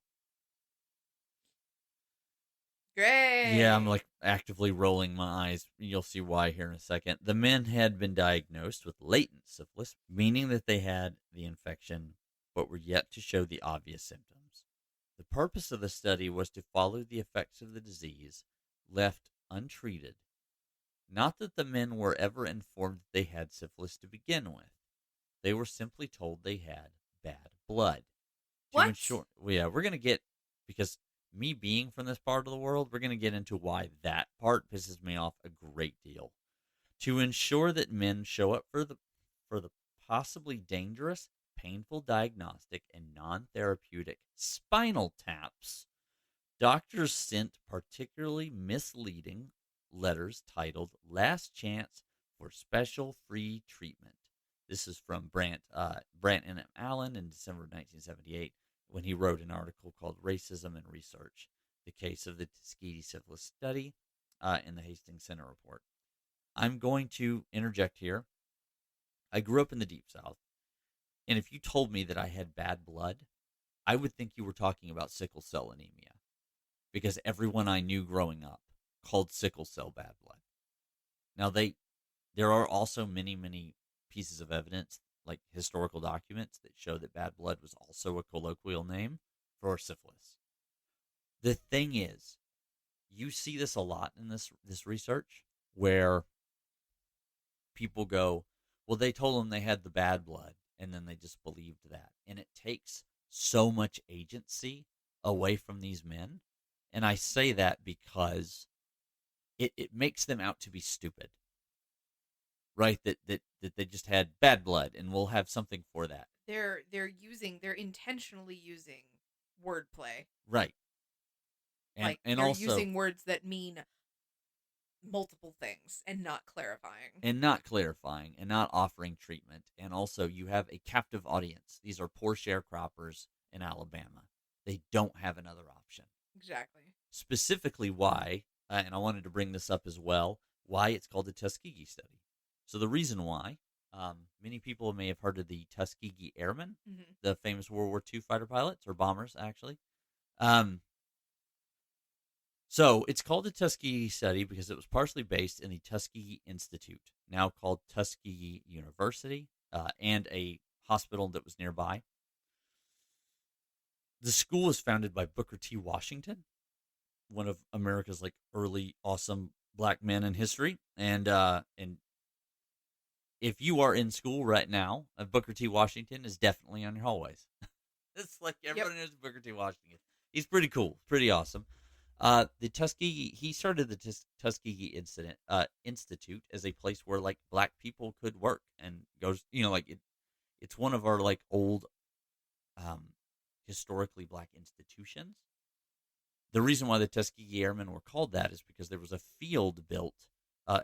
Yeah, I'm Great. like actively rolling my eyes. You'll see why here in a second. The men had been diagnosed with latent syphilis, meaning that they had the infection but were yet to show the obvious symptoms. The purpose of the study was to follow the effects of the disease left untreated. Not that the men were ever informed that they had syphilis to begin with. They were simply told they had bad blood. To What? ensure, well, yeah, we're going to get, because me being from this part of the world, we're going to get into why that part pisses me off a great deal. To ensure that men show up for the possibly dangerous, painful diagnostic and non-therapeutic spinal taps, doctors sent particularly misleading letters titled "Last Chance for Special Free Treatment." This is from Brant N. Allen in December 1978, when he wrote an article called "Racism and Research: The Case of the Tuskegee Syphilis Study," in the Hastings Center Report. I'm going to interject here. I grew up in the Deep South, and if you told me that I had bad blood, I would think you were talking about sickle cell anemia, because everyone I knew growing up called sickle cell bad blood. Now, there are also many, many pieces of evidence, like historical documents, that show that bad blood was also a colloquial name for syphilis. The thing is, you see this a lot in this research, where people go, well, they told them they had the bad blood, and then they just believed that. And it takes so much agency away from these men. And I say that because it makes them out to be stupid, right? That they just had bad blood, and we'll have something for that. They're intentionally using wordplay. Right. Like And they're also using words that mean multiple things and not clarifying. and not clarifying and not offering treatment. And also, you have a captive audience. These are poor sharecroppers in Alabama. They don't have another option. Exactly. Specifically, why, and I wanted to bring this up as well, why it's called the Tuskegee Study. So the reason why, many people may have heard of the Tuskegee Airmen, Mm-hmm. the famous World War II fighter pilots, or bombers, actually. So it's called the Tuskegee Study because it was partially based in the Tuskegee Institute, now called Tuskegee University, and a hospital that was nearby. The school was founded by Booker T. Washington, one of America's like early awesome black men in history, and if you are in school right now, Booker T. Washington is definitely on your hallways. It's like everyone knows Booker T. Washington. He's pretty cool, pretty awesome. He started the Tuskegee Institute as a place where like black people could work and goes, it's one of our like old, historically black institutions. The reason why the Tuskegee Airmen were called that is because there was a field built,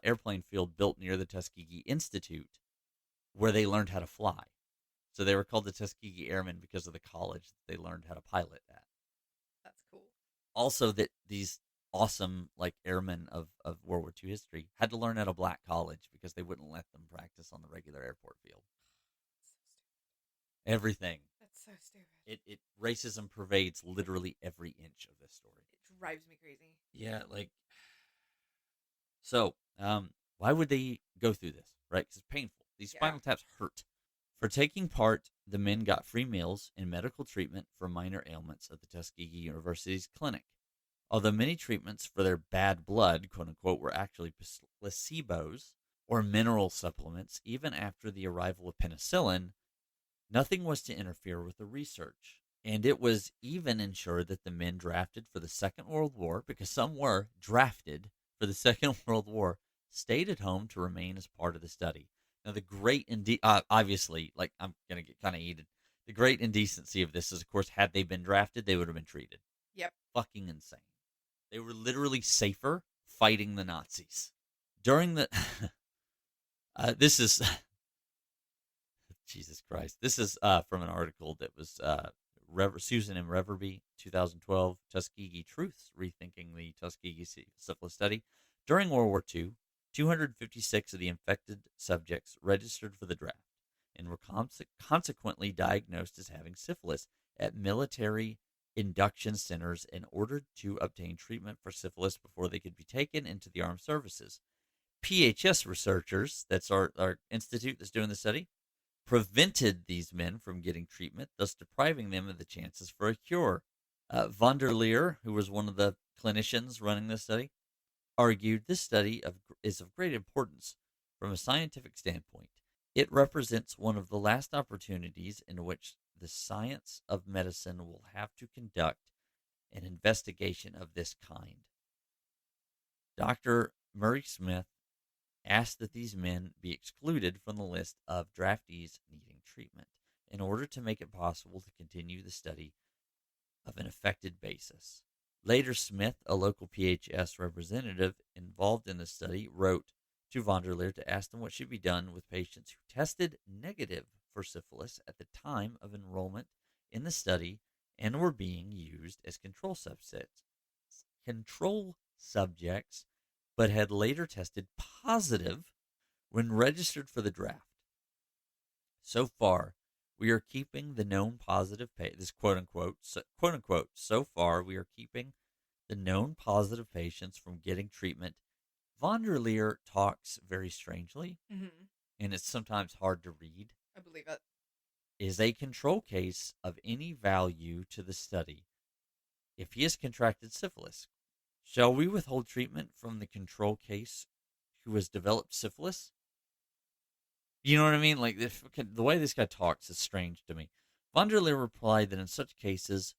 airplane field built near the Tuskegee Institute, where they learned how to fly. So they were called the Tuskegee Airmen because of the college that they learned how to pilot at. That's cool. Also, that these awesome like airmen of World War II history had to learn at a black college because they wouldn't let them practice on the regular airport field. Everything. That's so stupid. It racism pervades literally every inch of this story. It drives me crazy. Yeah, like, so, why would they go through this, right? Because it's painful. These spinal taps hurt. For taking part, the men got free meals and medical treatment for minor ailments at the Tuskegee University's clinic. Although many treatments for their bad blood, quote unquote, were actually placebos or mineral supplements, even after the arrival of penicillin, nothing was to interfere with the research. And it was even ensured that the men drafted for the Second World War, because some were drafted for the Second World War, stayed at home to remain as part of the study. Now, the great obviously, like, I'm going to get kind of heated. The great indecency of this is, of course, had they been drafted, they would have been treated. Yep. Fucking insane. They were literally safer fighting the Nazis. During the... this is... Jesus Christ. This is from an article that was Susan M. Reverby, 2012, Tuskegee Truths, Rethinking the Tuskegee Syphilis Study. During World War II, 256 of the infected subjects registered for the draft and were consequently diagnosed as having syphilis at military induction centers in order to obtain treatment for syphilis before they could be taken into the armed services. PHS researchers, that's our institute that's doing the study, prevented these men from getting treatment, thus depriving them of the chances for a cure. Von der Leer, who was one of the clinicians running this study, argued this study is of great importance from a scientific standpoint. It represents one of the last opportunities in which the science of medicine will have to conduct an investigation of this kind. Dr. Murray Smith asked that these men be excluded from the list of draftees needing treatment in order to make it possible to continue the study of an affected basis. Later, Smith, a local PHS representative involved in the study, wrote to von der Leer to ask them what should be done with patients who tested negative for syphilis at the time of enrollment in the study and were being used as control subjects, but had later tested positive when registered for the draft. So far, we are keeping the known positive this quote unquote, so far we are keeping the known positive patients from getting treatment. Von der Leer talks very strangely, and it's sometimes hard to read. I believe it. Is a control case of any value to the study if he has contracted syphilis? Shall we withhold treatment from the control case who has developed syphilis? You know what I mean? Like, the way this guy talks is strange to me. Von der Leer replied that in such cases,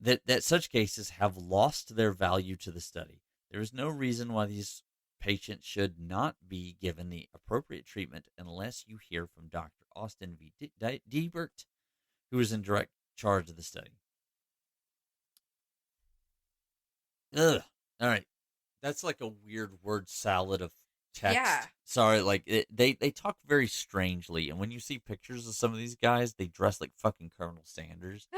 that such cases have lost their value to the study. There is no reason why these patients should not be given the appropriate treatment unless you hear from Dr. Austin V. Diebert, who is in direct charge of the study. Ugh. All right. That's like a weird word salad of text. Yeah. Sorry, like they talk very strangely, and when you see pictures of some of these guys, they dress like fucking Colonel Sanders.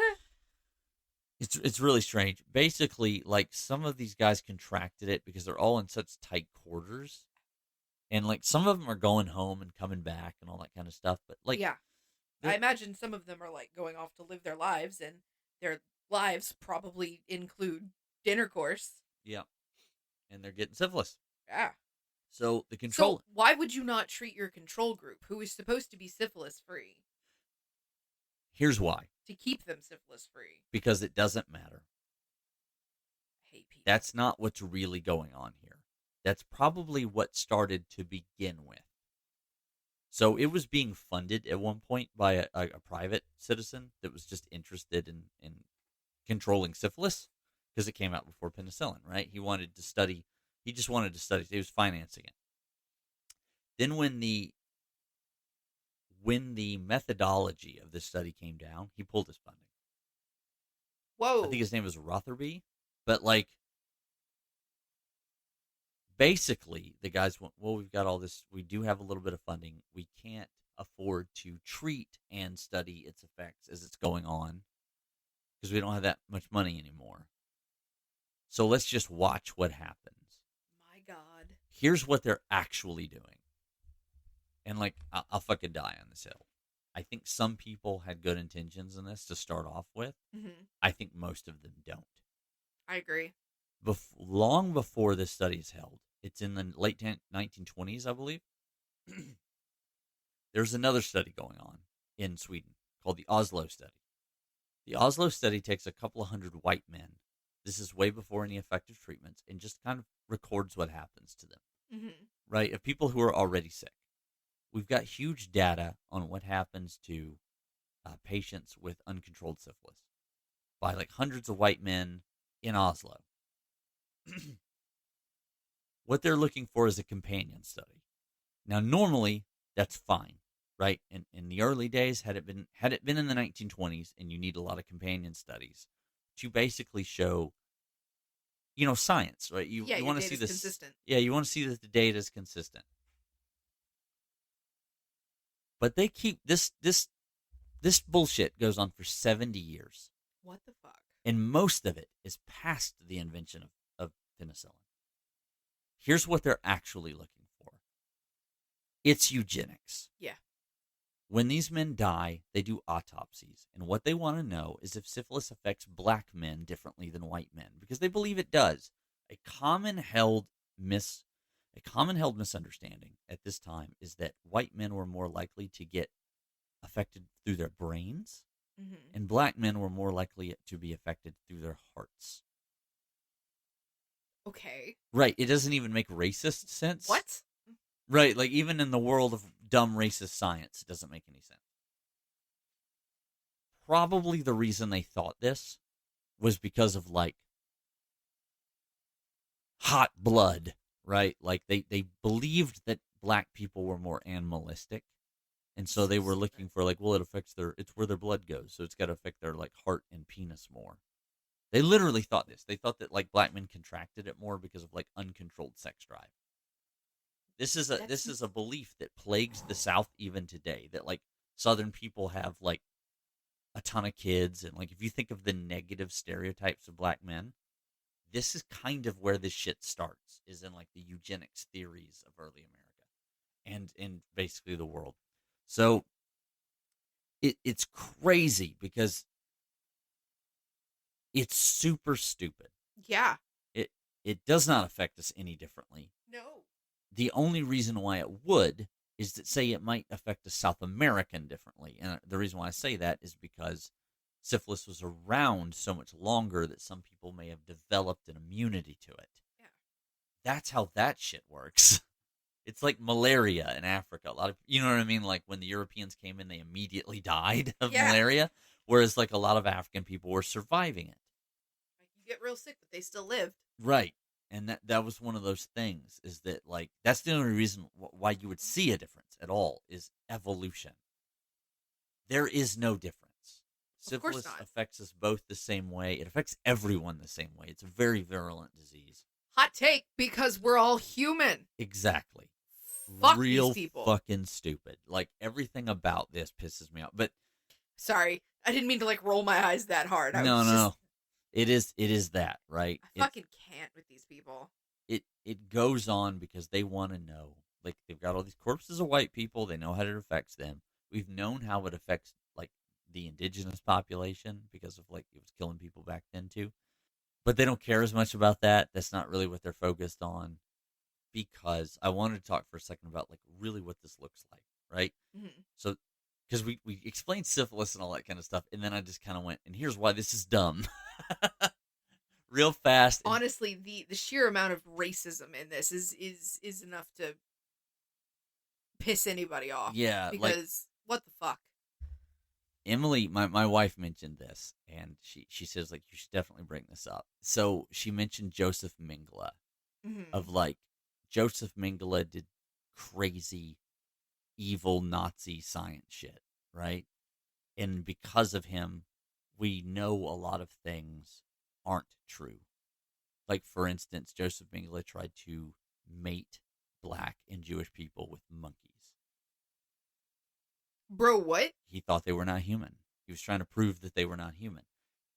It's really strange. Basically, like, some of these guys contracted it because they're all in such tight quarters, and like some of them are going home and coming back and all that kind of stuff. But like, yeah, I imagine some of them are like going off to live their lives, and their lives probably include intercourse. Yeah, and they're getting syphilis. Yeah. So the control. So why would you not treat your control group, who is supposed to be syphilis free? Here's why. To keep them syphilis free. Because it doesn't matter. I hate people. That's not what's really going on here. That's probably what started to begin with. So it was being funded at one point by a private citizen that was just interested in controlling syphilis, because it came out before penicillin, right? He just wanted to study. He was financing it. Then when the methodology of this study came down, he pulled his funding. Whoa. I think his name was Rotherby. But, like, basically, the guys went, well, we've got all this. We do have a little bit of funding. We can't afford to treat and study its effects as it's going on because we don't have that much money anymore. So let's just watch what happens. My God. Here's what they're actually doing. And, like, I'll fucking die on this hill. I think some people had good intentions in this to start off with. Mm-hmm. I think most of them don't. I agree. Long before this study is held, it's in the late 1920s, I believe, there's another study going on in Sweden called the Oslo Study. The Oslo Study takes a couple of hundred white men. This is way before any effective treatments, and just kind of records what happens to them, right? Of people who are already sick. We've got huge data on what happens to patients with uncontrolled syphilis. by like hundreds of white men in Oslo. What they're looking for is a companion study. Now, normally that's fine, right? In the early days, had it been in the 1920s, and you need a lot of companion studies to basically show, science, right? You Yeah, your want to see data's this consistent. Yeah, you want to see that the data is consistent. But they keep this bullshit goes on for 70 years. What the fuck? And most of it is past the invention of penicillin. Here's what they're actually looking for. It's eugenics. Yeah. When these men die, they do autopsies. And what they want to know is if syphilis affects black men differently than white men, because they believe it does. A common held misunderstanding at this time is that white men were more likely to get affected through their brains, and black men were more likely to be affected through their hearts. Okay. Right. It doesn't even make racist sense. What? Right. Like, even in the world of dumb racist science, it doesn't make any sense. Probably the reason they thought this was because of, like, hot blood, right? Like, they believed that black people were more animalistic. And so they were looking for, like, well, it's where their blood goes. So it's got to affect their, like, heart and penis more. They literally thought this. They thought that, like, black men contracted it more because of, like, uncontrolled sex drive. This is a belief that plagues the South even today, that, like, Southern people have, like, a ton of kids. And, like, if you think of the negative stereotypes of black men, this is kind of where this shit starts, is in, like, the eugenics theories of early America and in basically the world. So it's crazy because it's super stupid. Yeah. It does not affect us any differently. No. The only reason why it would is that, say, it might affect a South American differently. And the reason why I say that is because syphilis was around so much longer that some people may have developed an immunity to it. Yeah. That's how that shit works. It's like malaria in Africa. A lot of, you know what I mean? Like, when the Europeans came in, they immediately died of malaria, whereas, like, a lot of African people were surviving it. Like, you get real sick, but they still lived. Right. And that was one of those things, is that, like, that's the only reason why you would see a difference at all, is evolution. There is no difference. Syphilis affects us both the same way. It affects everyone the same way. It's a very virulent disease. Hot take, because we're all human. Exactly. Fuck Real these people. Fucking stupid. Like, everything about this pisses me off. But sorry, I didn't mean to, like, roll my eyes that hard. No. It is that, right? I fucking can't with these people. It goes on because they want to know. Like, they've got all these corpses of white people. They know how it affects them. We've known how it affects, like, the indigenous population because of, like, it was killing people back then too. But they don't care as much about that. That's not really what they're focused on. Because I wanted to talk for a second about, like, really what this looks like, right? Mm-hmm. So, because we explained syphilis and all that kind of stuff, and then I just kind of went, and here's why this is dumb. Real fast. Honestly, the sheer amount of racism in this is enough to piss anybody off. Yeah. Because, like, what the fuck? Emily, my wife, mentioned this, and she says, like, you should definitely bring this up. So she mentioned Joseph Mengele, of, like, Joseph Mengele did crazy, evil Nazi science shit, right? And because of him, we know a lot of things aren't true. Like, for instance, Joseph Mengele tried to mate black and Jewish people with monkeys. Bro, what? He thought they were not human. He was trying to prove that they were not human.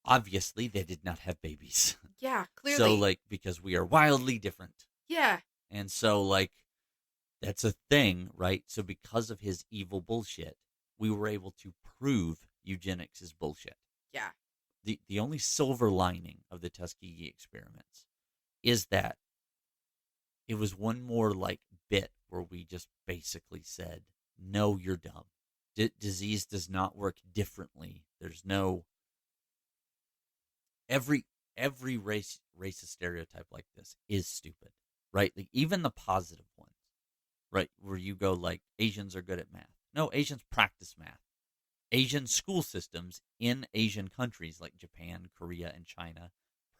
Obviously, they did not have babies. Yeah, clearly. So, like, because we are wildly different. Yeah. And so, like, that's a thing, right? So because of his evil bullshit, we were able to prove eugenics is bullshit. Yeah. The only silver lining of the Tuskegee experiments is that it was one more, like, bit where we just basically said, no, you're dumb. Disease does not work differently. There's no... Every racist stereotype like this is stupid, right? Like, even the positive ones, right? Where you go, like, Asians are good at math. No, Asians practice math. Asian school systems in Asian countries like Japan, Korea, and China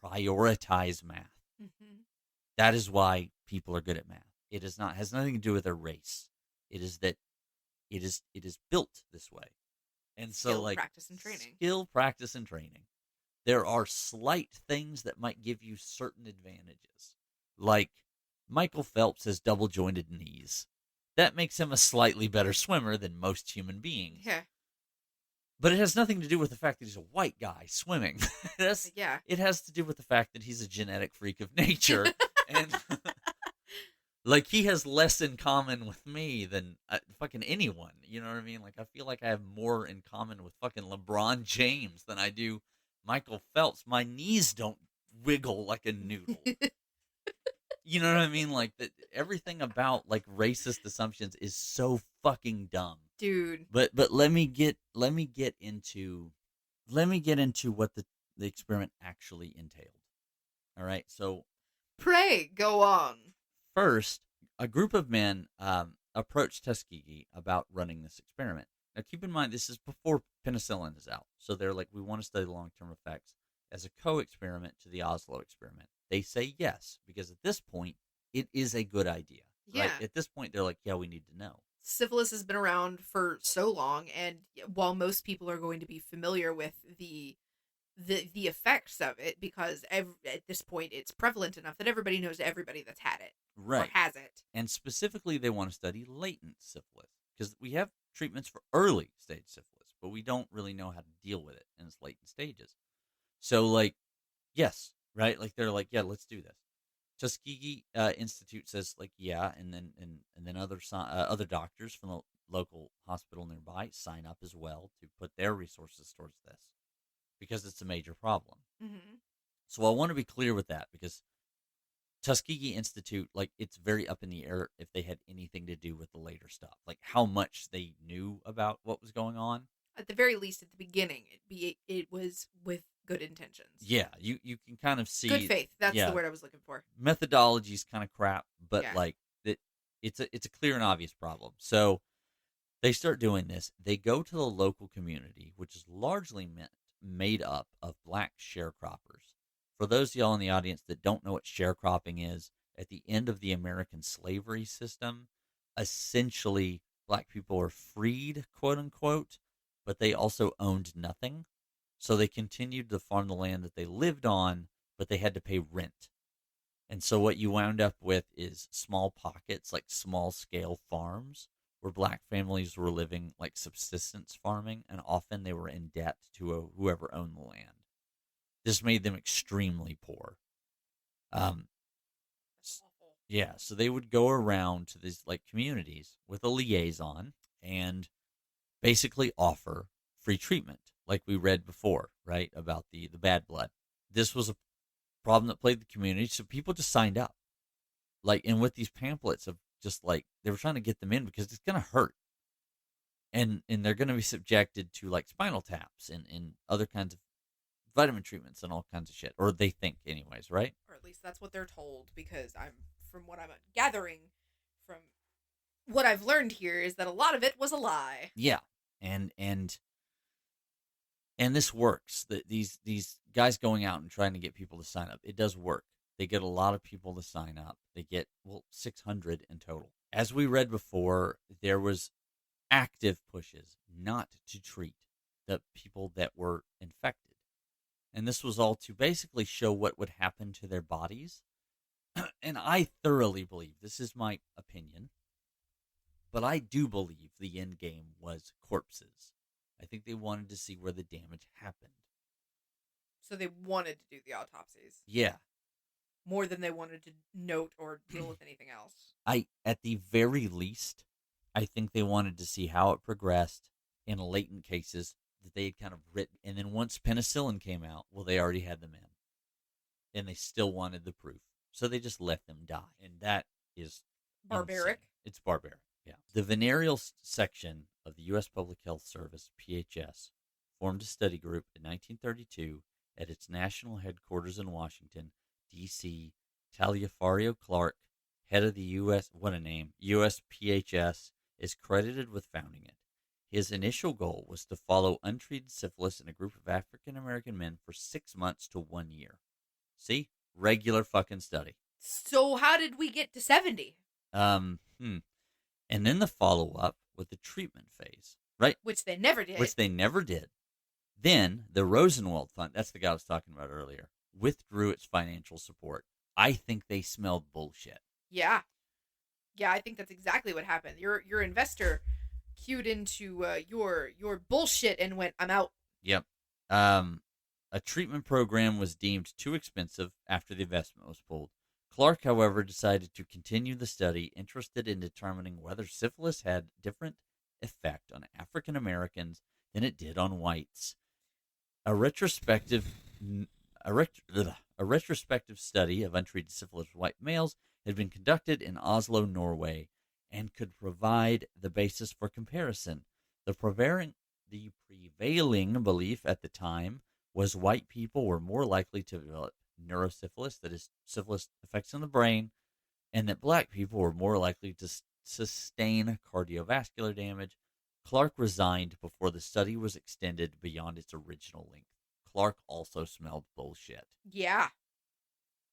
prioritize math. Mm-hmm. That is why people are good at math. It is not has nothing to do with their race. It is that it is built this way. And so, Skill, like, practice, and training. skill, practice, and training. There are slight things that might give you certain advantages. Like Michael Phelps has double jointed knees. That makes him a slightly better swimmer than most human beings. Yeah. But it has nothing to do with the fact that he's a white guy swimming. Yeah. It has to do with the fact that he's a genetic freak of nature. And like, he has less in common with me than fucking anyone. You know what I mean? Like, I feel like I have more in common with fucking LeBron James than I do Michael Phelps. My knees don't wiggle like a noodle. You know what I mean? Like, that everything about like racist assumptions is so fucking dumb. Dude. But let me get into what the experiment actually entailed. All right. So Pray, go on. first, a group of men approached Tuskegee about running this experiment. Now, keep in mind, this is before penicillin is out. So they're like, we want to study long-term effects as a co-experiment to the Oslo experiment. They say yes, because at this point, it is a good idea. Yeah. Right? At this point, they're like, yeah, we need to know. Syphilis has been around for so long, and while most people are going to be familiar with the effects of it, because at this point it's prevalent enough that everybody knows everybody that's had it. Right. Or has it. And specifically, they want to study latent syphilis, because we have treatments for early stage syphilis, but we don't really know how to deal with it in its latent stages. So, like, yes, right? Like, they're like, yeah, let's do this. Tuskegee Institute says, like, yeah, and then other doctors from the local hospital nearby sign up as well to put their resources towards this, because it's a major problem. Mm-hmm. So I want to be clear with that, because Tuskegee Institute, like, it's very up in the air if they had anything to do with the later stuff, like how much they knew about what was going on. At the very least, at the beginning, it was with good intentions. Yeah, you can kind of see good faith. That's the word I was looking for. Methodology's kind of crap, but like it's a clear and obvious problem. So they start doing this. They go to the local community, which is largely made up of black sharecroppers. For those of y'all in the audience that don't know what sharecropping is, at the end of the American slavery system, essentially black people were freed, quote unquote, but they also owned nothing. So they continued to farm the land that they lived on, but they had to pay rent. And so what you wound up with is small pockets, like small-scale farms, where black families were living like subsistence farming, and often they were in debt to whoever owned the land. This made them extremely poor. Yeah, so they would go around to these like communities with a liaison and basically offer free treatment, like we read before, right, about the bad blood. This was a problem that plagued the community, so people just signed up. Like, and with these pamphlets of just like, they were trying to get them in because it's going to hurt. And they're going to be subjected to like spinal taps and other kinds of vitamin treatments and all kinds of shit. Or they think anyways, right? Or at least that's what they're told, because from what I'm gathering from what I've learned here is that a lot of it was a lie. Yeah. And this works. These guys going out and trying to get people to sign up, it does work. They get a lot of people to sign up. They get, 600 in total. As we read before, there was active pushes not to treat the people that were infected. And this was all to basically show what would happen to their bodies. And I thoroughly believe, this is my opinion, but I do believe the end game was corpses. I think they wanted to see where the damage happened. So they wanted to do the autopsies. Yeah. More than they wanted to note or deal with anything else. At the very least, I think they wanted to see how it progressed in latent cases that they had kind of written. And then once penicillin came out, well, they already had them in. And they still wanted the proof. So they just let them die. And that is barbaric. Insane. It's barbaric, yeah. The venereal section of the U.S. Public Health Service, PHS, formed a study group in 1932 at its national headquarters in Washington, D.C. Taliaferro Clark, head of the U.S. What a name! USPHS, is credited with founding it. His initial goal was to follow untreated syphilis in a group of African American men for 6 months to 1 year. See? Regular fucking study. So how did we get to 70? And then the follow-up with the treatment phase, right? Which they never did. Which they never did. Then the Rosenwald Fund, that's the guy I was talking about earlier, withdrew its financial support. I think they smelled bullshit. Yeah. Yeah, I think that's exactly what happened. Your investor cued into your bullshit and went, I'm out. Yep. A treatment program was deemed too expensive after the investment was pulled. Clark, however, decided to continue the study, interested in determining whether syphilis had different effect on African Americans than it did on whites. A retrospective study of untreated syphilis with white males had been conducted in Oslo, Norway, and could provide the basis for comparison. The prevailing belief at the time was white people were more likely to develop neurosyphilis, that is, syphilis effects in the brain, and that black people were more likely to sustain cardiovascular damage. Clark resigned before the study was extended beyond its original length. Clark also smelled bullshit. Yeah.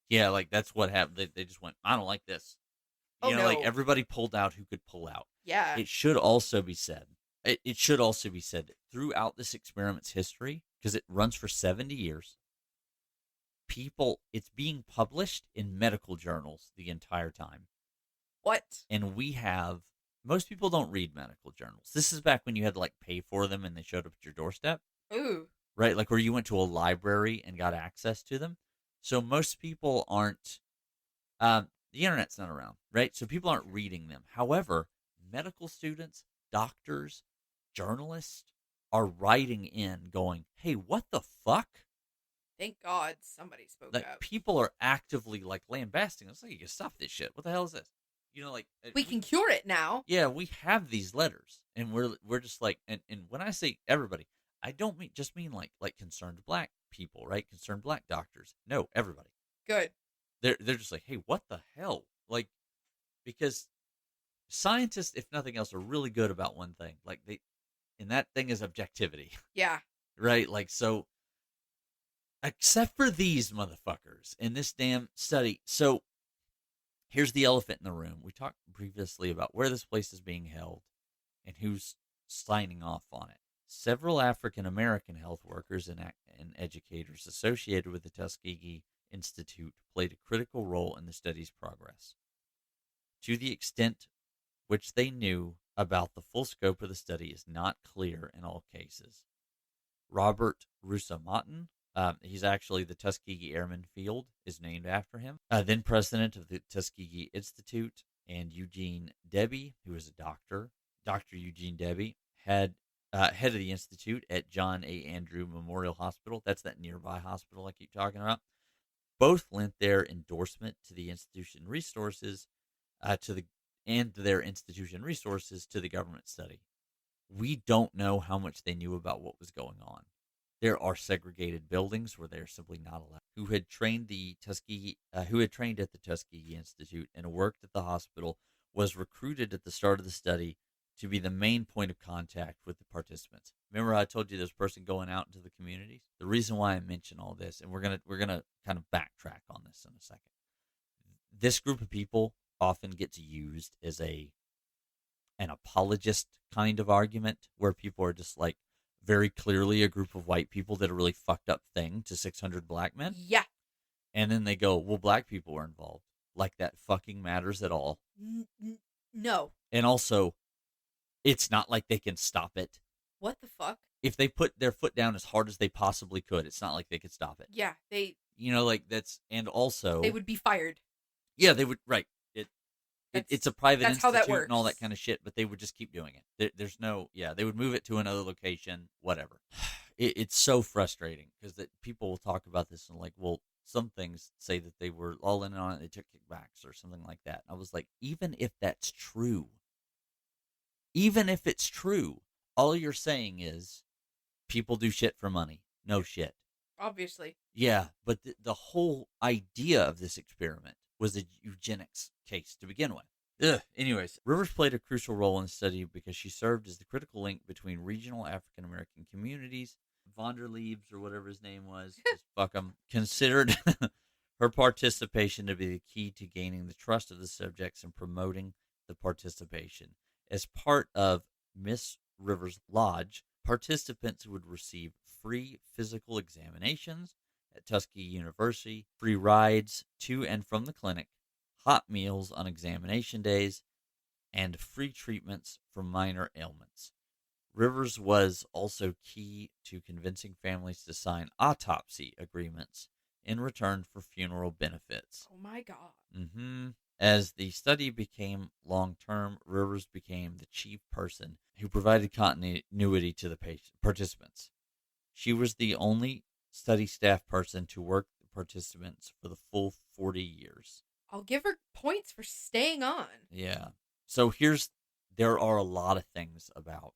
Yeah, like that's what happened. They just went, I don't like this. You know, like everybody pulled out who could pull out. Yeah. It should also be said. It should also be said that throughout this experiment's history, because it runs for 70 years, it's being published in medical journals the entire time. What? And most people don't read medical journals. This is back when you had to like pay for them and they showed up at your doorstep. Ooh. Right? Like where you went to a library and got access to them. So most people aren't, the internet's not around, right? So people aren't reading them. However, medical students, doctors, journalists are writing in going, hey, what the fuck? Thank God somebody spoke up. People are actively like lambasting. It's like, you can stop this shit. What the hell is this? You know, like we can cure it now. Yeah, we have these letters, and we're just like, and when I say everybody, I don't mean like concerned black people, right? Concerned black doctors. No, everybody. Good. They're just like, hey, what the hell? Like, because scientists, if nothing else, are really good about one thing. Like and that thing is objectivity. Yeah. Right. Like so. Except for these motherfuckers in this damn study. So here's the elephant in the room. We talked previously about where this place is being held and who's signing off on it. Several African-American health workers and educators associated with the Tuskegee Institute played a critical role in the study's progress. To the extent which they knew about the full scope of the study is not clear in all cases. Robert Russamatin, he's actually the Tuskegee Airman Field, is named after him. Then president of the Tuskegee Institute, and Eugene Debye, who is a doctor. Dr. Eugene Debye, head of the institute at John A. Andrew Memorial Hospital. That's that nearby hospital I keep talking about. Both lent their endorsement to the institution resources to the government study. We don't know how much they knew about what was going on. There are segregated buildings where they're simply not allowed. Who had trained at the Tuskegee Institute and worked at the hospital was recruited at the start of the study to be the main point of contact with the participants. Remember how I told you this person going out into the communities? The reason why I mention all this, and we're gonna kind of backtrack on this in a second. This group of people often gets used as an apologist kind of argument, where people are just like very clearly a group of white people did a really fucked up thing to 600 black men. Yeah. And then they go, well, black people were involved. Like that fucking matters at all. No. And also, it's not like they can stop it. What the fuck? If they put their foot down as hard as they possibly could, it's not like they could stop it. Yeah, and also they would be fired. Yeah, they would, right. It's a private institute and all that kind of shit, but they would just keep doing it. They would move it to another location, whatever. It's so frustrating because that people will talk about this and like, well, some things say that they were all in on it, they took kickbacks or something like that. And I was like, even if it's true, all you're saying is people do shit for money. No shit. Obviously. Yeah, but the whole idea of this experiment was a eugenics case to begin with. Ugh. Anyways, Rivers played a crucial role in the study because she served as the critical link between regional African American communities. Vonderleibs, or whatever his name was, just fuck him, considered her participation to be the key to gaining the trust of the subjects and promoting the participation. As part of Miss Rivers Lodge, participants would receive free physical examinations at Tuskegee University, free rides to and from the clinic, hot meals on examination days, and free treatments for minor ailments. Rivers was also key to convincing families to sign autopsy agreements in return for funeral benefits. Oh my god. As the study became long-term, Rivers became the chief person who provided continuity to the participants. She was the only study staff person to work the participants for the full 40 years. I'll give her points for staying on. Yeah. So there are a lot of things about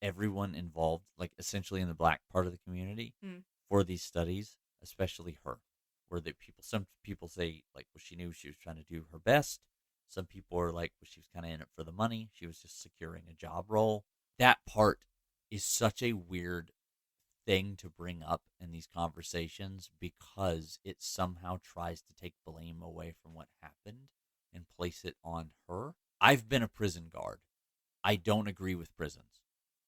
everyone involved, like essentially in the black part of the community for these studies, especially her, where some people say like, well, she knew she was trying to do her best. Some people are like, well, she was kind of in it for the money. She was just securing a job role. That part is such a weird thing to bring up in these conversations because it somehow tries to take blame away from what happened and place it on her. I've been a prison guard. I don't agree with prisons.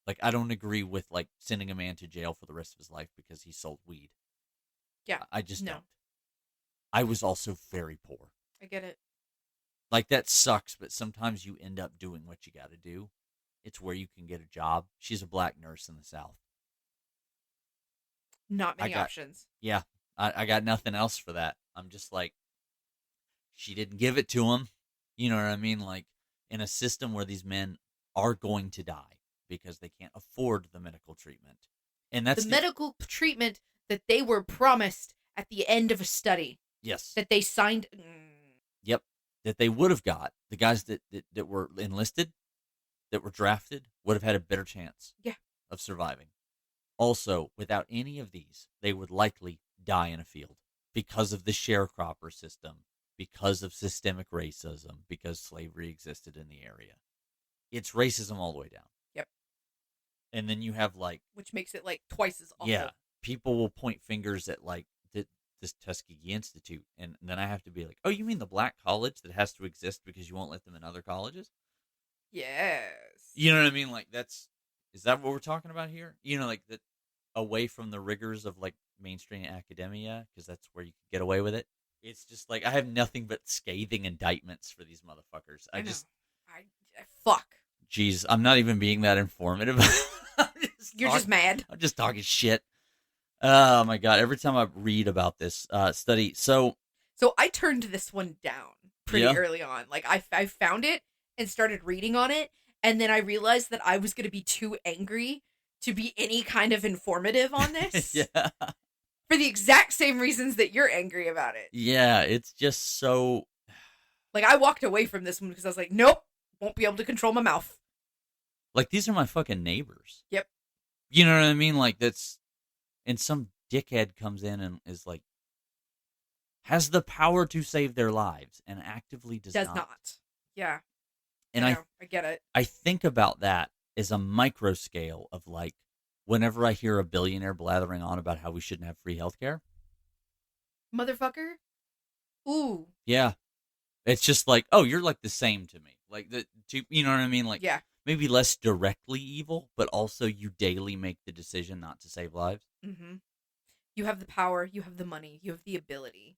Like, I don't agree with, like, sending a man to jail for the rest of his life because he sold weed. Yeah. I just don't. I was also very poor. I get it. Like, that sucks, but sometimes you end up doing what you got to do. It's where you can get a job. She's a black nurse in the South. Not many options. Yeah. I got nothing else for that. I'm just like, she didn't give it to him. You know what I mean? Like, in a system where these men are going to die because they can't afford the medical treatment. And that's the medical treatment that they were promised at the end of a study. Yes. That they signed. Yep. That they would have got. The guys that were enlisted, that were drafted, would have had a better chance of surviving. Also, without any of these, they would likely die in a field because of the sharecropper system, because of systemic racism, because slavery existed in the area. It's racism all the way down. Yep. And then you have, like... which makes it, like, twice as awful. Yeah. People will point fingers at, like, this Tuskegee Institute, and then I have to be like, oh, you mean the black college that has to exist because you won't let them in other colleges? Yes. You know what I mean? Like, is that what we're talking about here? You know, like, that away from the rigors of, like, mainstream academia, because that's where you can get away with it. It's just, like, I have nothing but scathing indictments for these motherfuckers. I fuck. Jeez, I'm not even being that informative. You're just mad. I'm just talking shit. Oh, my God. Every time I read about this study, So I turned this one down pretty early on. Like, I found it and started reading on it, and then I realized that I was going to be too angry to be any kind of informative on this. Yeah. For the exact same reasons that you're angry about it. Yeah, it's just so... Like, I walked away from this one because I was like, nope, won't be able to control my mouth. Like, these are my fucking neighbors. Yep. You know what I mean? Like, that's... And some dickhead comes in and is like... has the power to save their lives and actively does not. Yeah. And I get it. I think about that as a micro scale of, like, whenever I hear a billionaire blathering on about how we shouldn't have free healthcare. Motherfucker. Ooh. Yeah. It's just like, oh, you're like the same to me. Like, you know what I mean? Like, yeah. Maybe less directly evil, but also you daily make the decision not to save lives. Mm-hmm. You have the power. You have the money. You have the ability.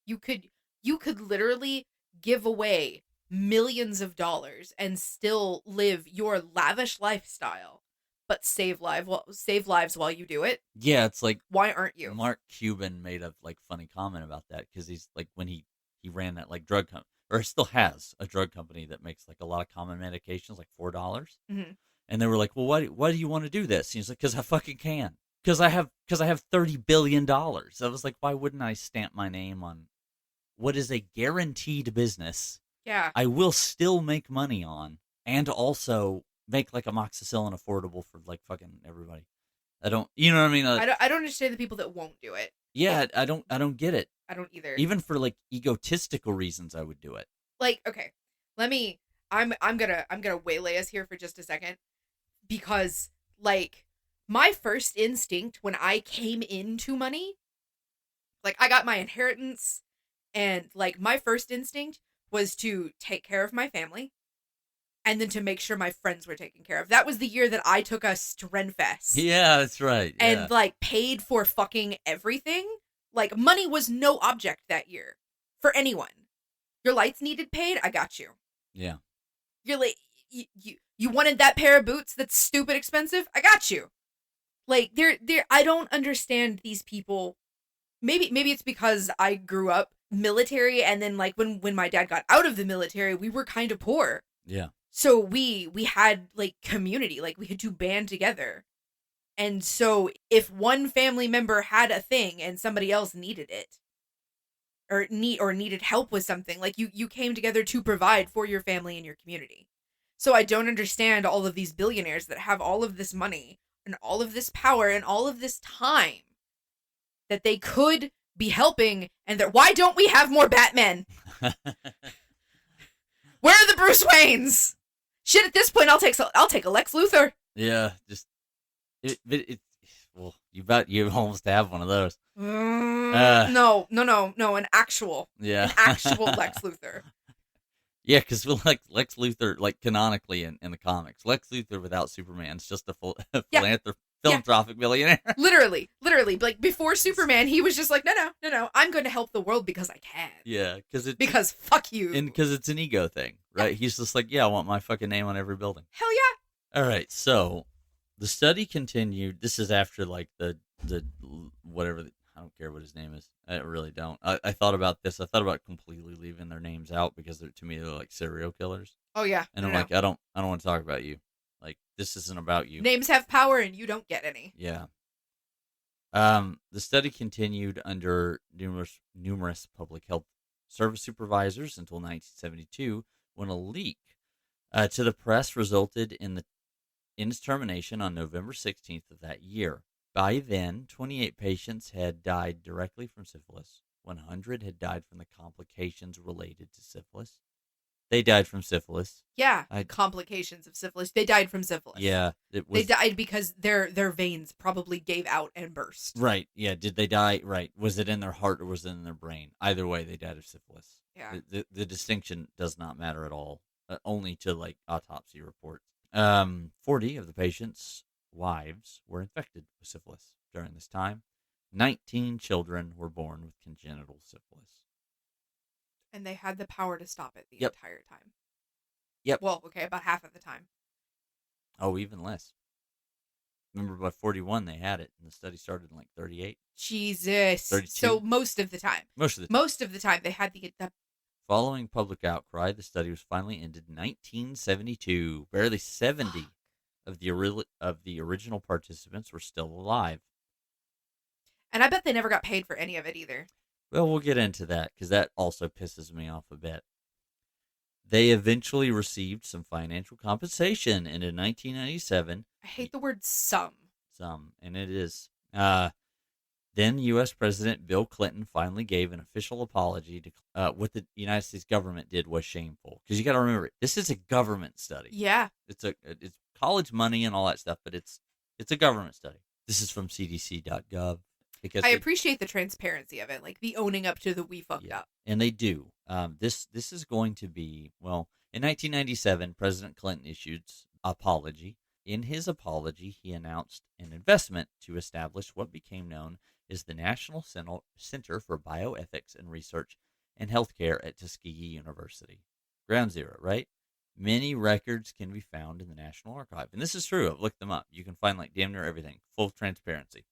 You could literally give away millions of dollars and still live your lavish lifestyle, but save lives while you do it. Yeah, it's like, why aren't you? Mark Cuban made a like funny comment about that because he's like, when he ran that like drug company, or still has a drug company that makes like a lot of common medications, like $4. Mm-hmm. And they were like, well, why do you want to do this? And he's like, because I fucking can. Because I have $30 billion. I was like, why wouldn't I stamp my name on what is a guaranteed business? Yeah. I will still make money on, and also make like amoxicillin affordable for like fucking everybody. I don't, you know what I mean? I don't understand the people that won't do it. Yeah, I don't get it. I don't either. Even for like egotistical reasons, I would do it. Like, okay, let me I'm gonna waylay us here for just a second, because like my first instinct when I came into money, like I got my inheritance, and like my first instinct was to take care of my family and then to make sure my friends were taken care of. That was the year that I took a Strenfest. Yeah, that's right. Yeah. And like paid for fucking everything. Like money was no object that year for anyone. Your lights needed paid, I got you. Yeah. You're like you wanted that pair of boots that's stupid expensive, I got you. Like they're I don't understand these people. Maybe it's because I grew up military, and then like when my dad got out of the military, we were kind of poor. Yeah. So we had like community, like we had to band together. And so if one family member had a thing and somebody else needed it, or needed help with something, like you came together to provide for your family and your community. So I don't understand all of these billionaires that have all of this money and all of this power and all of this time that they could be helping, and that why don't we have more Batmen? Where are the Bruce Waynes? Shit, at this point, I'll take a Lex Luthor. Yeah, just well, you almost have one of those. No, an actual Lex Luthor. Yeah, because like Lex Luthor, like canonically in the comics, Lex Luthor without Superman is just a philanthropic billionaire. Literally, like before Superman, he was just like, no, I'm going to help the world because I can. Yeah, because fuck you, and because it's an ego thing, right? Yeah. He's just like, yeah, I want my fucking name on every building. Hell yeah. All right, so the study continued. This is after like the whatever. I don't care what his name is. I really don't. I thought about this. I thought about completely leaving their names out because to me they're like serial killers. Oh yeah. And I'm like, I don't want to talk about you. Like, this isn't about you. Names have power and you don't get any. Yeah. The study continued under numerous public health service supervisors until 1972, when a leak to the press resulted in its termination on November 16th of that year. By then, 28 patients had died directly from syphilis. 100 had died from the complications related to syphilis. They died from syphilis. Yeah, complications of syphilis. They died from syphilis. Yeah. They died because their veins probably gave out and burst. Right, yeah. Did they die? Right. Was it in their heart or was it in their brain? Either way, they died of syphilis. Yeah. The distinction does not matter at all, only to, like, autopsy reports. 40 of the patients' wives were infected with syphilis during this time. 19 children were born with congenital syphilis. And they had the power to stop it the entire time. Yep. Well, okay, about half of the time. Oh, even less. Remember, by 41 they had it, and the study started in like 38. Jesus. 32. So most of the time. Most of the time they had the Following public outcry, the study was finally ended in 1972. Barely 70 of the original participants were still alive. And I bet they never got paid for any of it either. Well, we'll get into that, because that also pisses me off a bit. They eventually received some financial compensation, and in 1997... I hate the word some. Some, and it is. Then U.S. President Bill Clinton finally gave an official apology to what the United States government did was shameful. Because you got to remember, this is a government study. Yeah. It's college money and all that stuff, but it's a government study. This is from cdc.gov. I appreciate the transparency of it, like the owning up to the we fucked up. And they do. This is going to be, well, in 1997, President Clinton issued an apology. In his apology, he announced an investment to establish what became known as the National Center for Bioethics and Research and Healthcare at Tuskegee University. Ground zero, right? Many records can be found in the National Archive. And this is true. I've looked them up. You can find like damn near everything. Full transparency.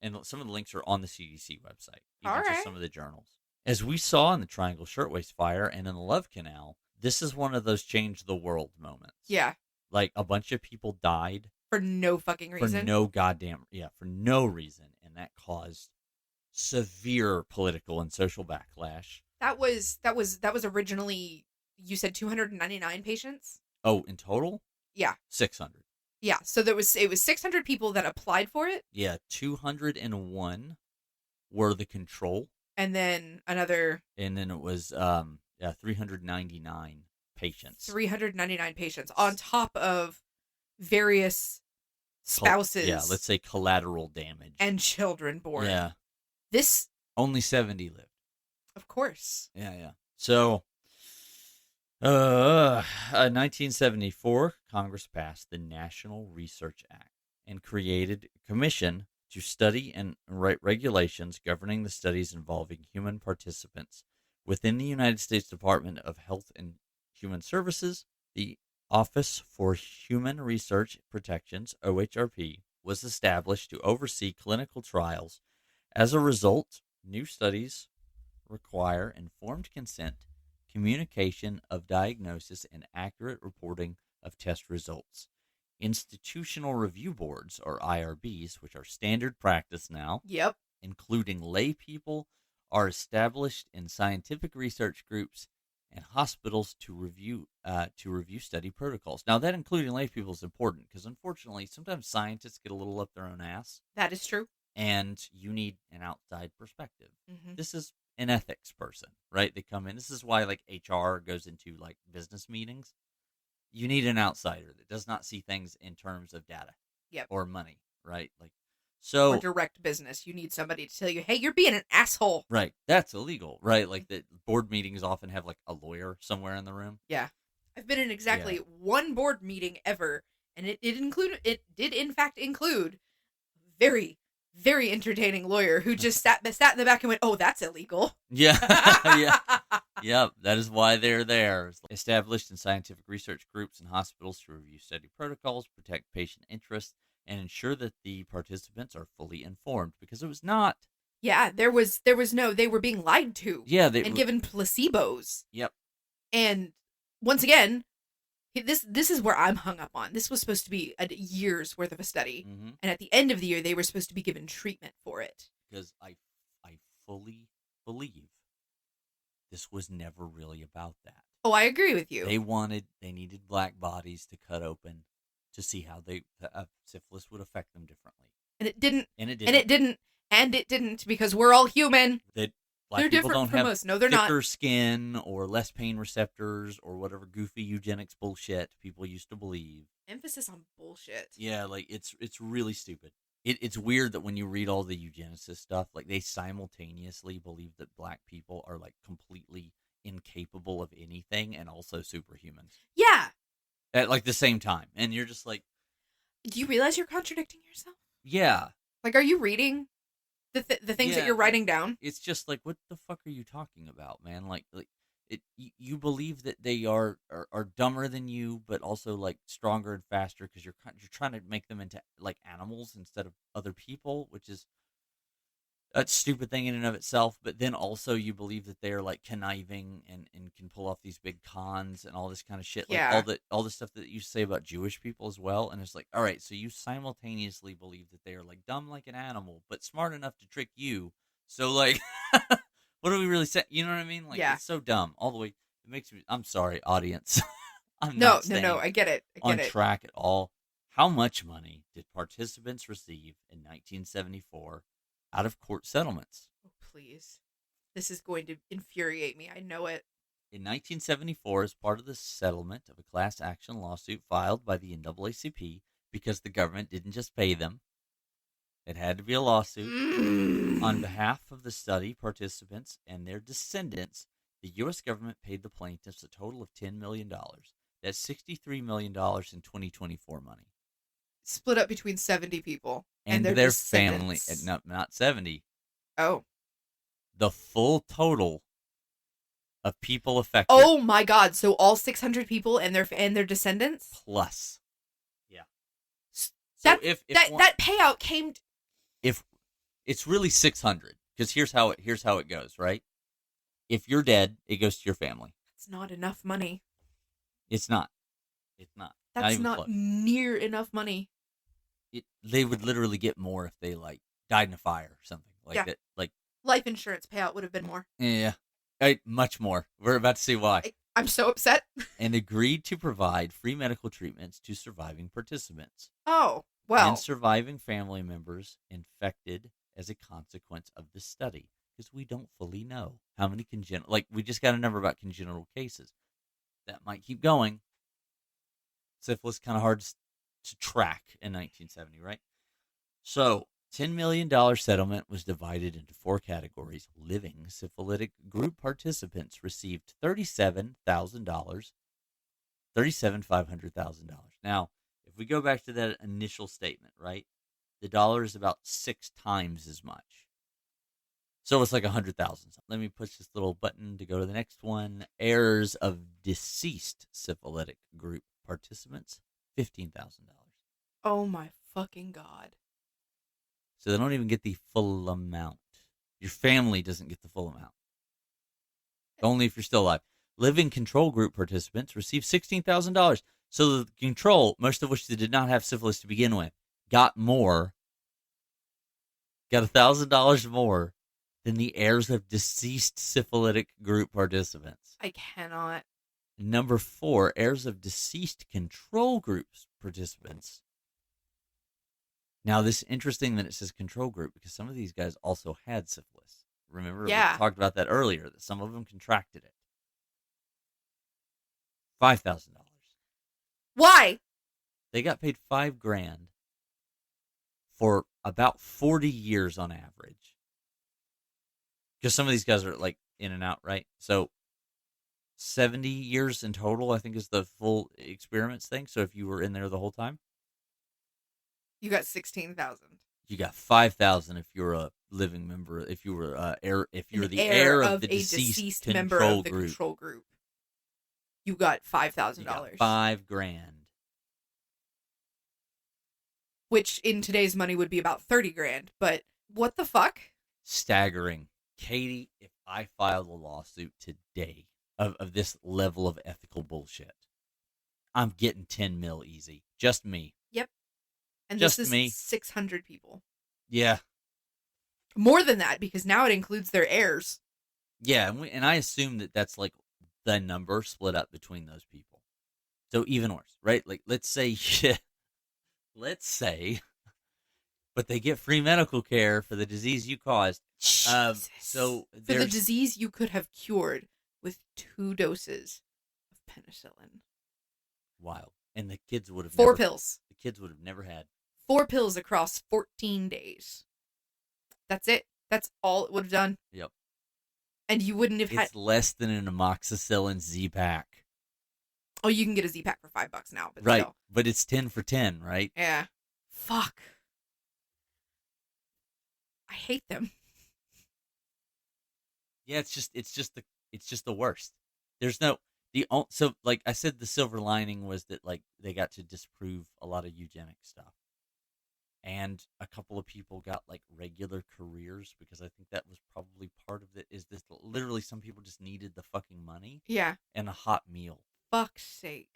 And some of the links are on the CDC website, even just some of the journals. As we saw in the Triangle Shirtwaist Fire and in the Love Canal, this is one of those change the world moments. Yeah. Like, a bunch of people died. For no fucking reason. For no reason. And that caused severe political and social backlash. That was originally, you said 299 patients? Oh, in total? Yeah. 600. Yeah, so it was 600 people that applied for it. Yeah, 201 were the control. And then another... And then it was 399 patients. 399 patients on top of various spouses. Yeah, let's say collateral damage. And children born. Yeah. This... Only 70 lived. Of course. Yeah. So, 1974, Congress passed the National Research Act and created a commission to study and write regulations governing the studies involving human participants. Within the United States Department of Health and Human Services, the Office for Human Research Protections, OHRP, was established to oversee clinical trials. As a result, new studies require informed consent, communication of diagnosis, and accurate reporting of test results. Institutional review boards, or IRBs, which are standard practice now, Yep. including lay people, are established in scientific research groups and hospitals to review study protocols. Now, that including lay people is important because, unfortunately, sometimes scientists get a little up their own ass. That is true. And you need an outside perspective. Mm-hmm. This is an ethics person, right? They come in. This is why, like, HR goes into, like, business meetings. You need an outsider that does not see things in terms of data. Yep. Or money, right? Like, so... Or direct business. You need somebody to tell you, hey, you're being an asshole. Right. That's illegal, right? Like, the board meetings often have, like, a lawyer somewhere in the room. Yeah. I've been in exactly one board meeting ever, and it did in fact include very, very entertaining lawyer who just sat in the back and went, oh, that's illegal. Yeah. Yeah. That is why they're there. Established in scientific research groups and hospitals to review study protocols, protect patient interests, and ensure that the participants are fully informed, because it was not. Yeah, there was no, they were being lied to. Yeah. And given placebos. Yep. And once again, this is where I'm hung up on. This was supposed to be a year's worth of a study. Mm-hmm. And at the end of the year, they were supposed to be given treatment for it. Because I fully believe this was never really about that. Oh, I agree with you. They needed black bodies to cut open to see how syphilis would affect them differently. And it didn't. And it didn't because we're all human. That black they're people different don't from have us. No, they're thicker not. skin or less pain receptors or whatever goofy eugenics bullshit people used to believe. Emphasis on bullshit. Yeah, like it's really stupid. It's weird that when you read all the eugenicist stuff, like they simultaneously believe that black people are like completely incapable of anything and also superhumans. Yeah. At like the same time. And you're just like, do you realize you're contradicting yourself? Yeah. Like, are you reading the things that you're writing down? It's just like, what the fuck are you talking about, man? Like you believe that they are dumber than you, but also like stronger and faster because you're trying to make them into like animals instead of other people, which is a stupid thing in and of itself. But then also you believe that they are like conniving and can pull off these big cons and all this kind of shit. Yeah. Like all the stuff that you say about Jewish people as well. And it's like, all right, so you simultaneously believe that they are like dumb like an animal, but smart enough to trick you. So like, what do we really say? You know what I mean? Like, It's so dumb all the way. It makes me. I'm sorry, audience. I'm not no. I get it. on track at all. How much money did participants receive in 1974 out of court settlements? Oh, please. This is going to infuriate me. I know it. In 1974, as part of the settlement of a class action lawsuit filed by the NAACP, because the government didn't just pay them, it had to be a lawsuit. On behalf of the study participants and their descendants, the U.S. government paid the plaintiffs a total of $10 million. That's $63 million in 2024 money. Split up between 70 people. And their family. No, not 70. Oh. The full total of people affected. Oh my God. So all 600 people and their descendants? Plus. Yeah. So that payout came... If it's really 600, because here's how it goes, right? If you're dead, it goes to your family. That's not enough money. It's not. That's not near enough money. They would literally get more if they like died in a fire or something like that. Like life insurance payout would have been more. Yeah, much more. We're about to see why. I'm so upset. And agreed to provide free medical treatments to surviving participants. Oh, well. And surviving family members infected as a consequence of the study. Because we don't fully know how many congenital... Like, we just got a number about congenital cases. that might keep going. Syphilis kind of hard to track in 1970, right? So, $10 million settlement was divided into 4 categories. Living syphilitic group participants received $37,500. Now, if we go back to that initial statement, right? The dollar is about 6 times as much. So it's like 100,000. Let me push this little button to go to the next one. Heirs of deceased syphilitic group participants, $15,000. Oh my fucking God. So they don't even get the full amount. Your family doesn't get the full amount. Only if you're still alive. Living control group participants receive $16,000. So the control, most of which they did not have syphilis to begin with, got $1,000 more than the heirs of deceased syphilitic group participants. I cannot. Number 4, heirs of deceased control groups participants. Now, this is interesting that it says control group because some of these guys also had syphilis. Remember, we talked about that earlier, that some of them contracted it. $5,000. Why? They got paid $5,000 for about 40 years on average. Because some of these guys are like in and out, right? So 70 years in total, I think, is the full experiments thing. So if you were in there the whole time, you got 16,000. You got 5,000 if you're a living member. If you were if you're the heir of the deceased member of the control group, you got $5,000. $5,000, which in today's money would be about $30,000. But what the fuck? Staggering, Katie. If I filed a lawsuit today of this level of ethical bullshit, I'm getting 10 mil easy. Just me. Yep. And just this is me. 600 people. Yeah. More than that, because now it includes their heirs. Yeah, and I assume that that's like the number split up between those people. So even worse, right? Like, let's say, but they get free medical care for the disease you caused. So for the disease you could have cured with 2 doses of penicillin. Wild. And the kids would have 4 pills. The kids would have never had 4 pills across 14 days. That's it. That's all it would have done. Yep. And you wouldn't have had... It's less than an amoxicillin Z-Pack. Oh, you can get a Z-Pack for $5 now. But right. Still. But it's 10 for 10, right? Yeah. Fuck. I hate them. Yeah, it's just the worst. There's no... So, like I said, the silver lining was that, like, they got to disprove a lot of eugenic stuff. And a couple of people got, like, regular careers, because I think that was probably part of it, is this literally some people just needed the fucking money. Yeah. And a hot meal. Fuck's sake.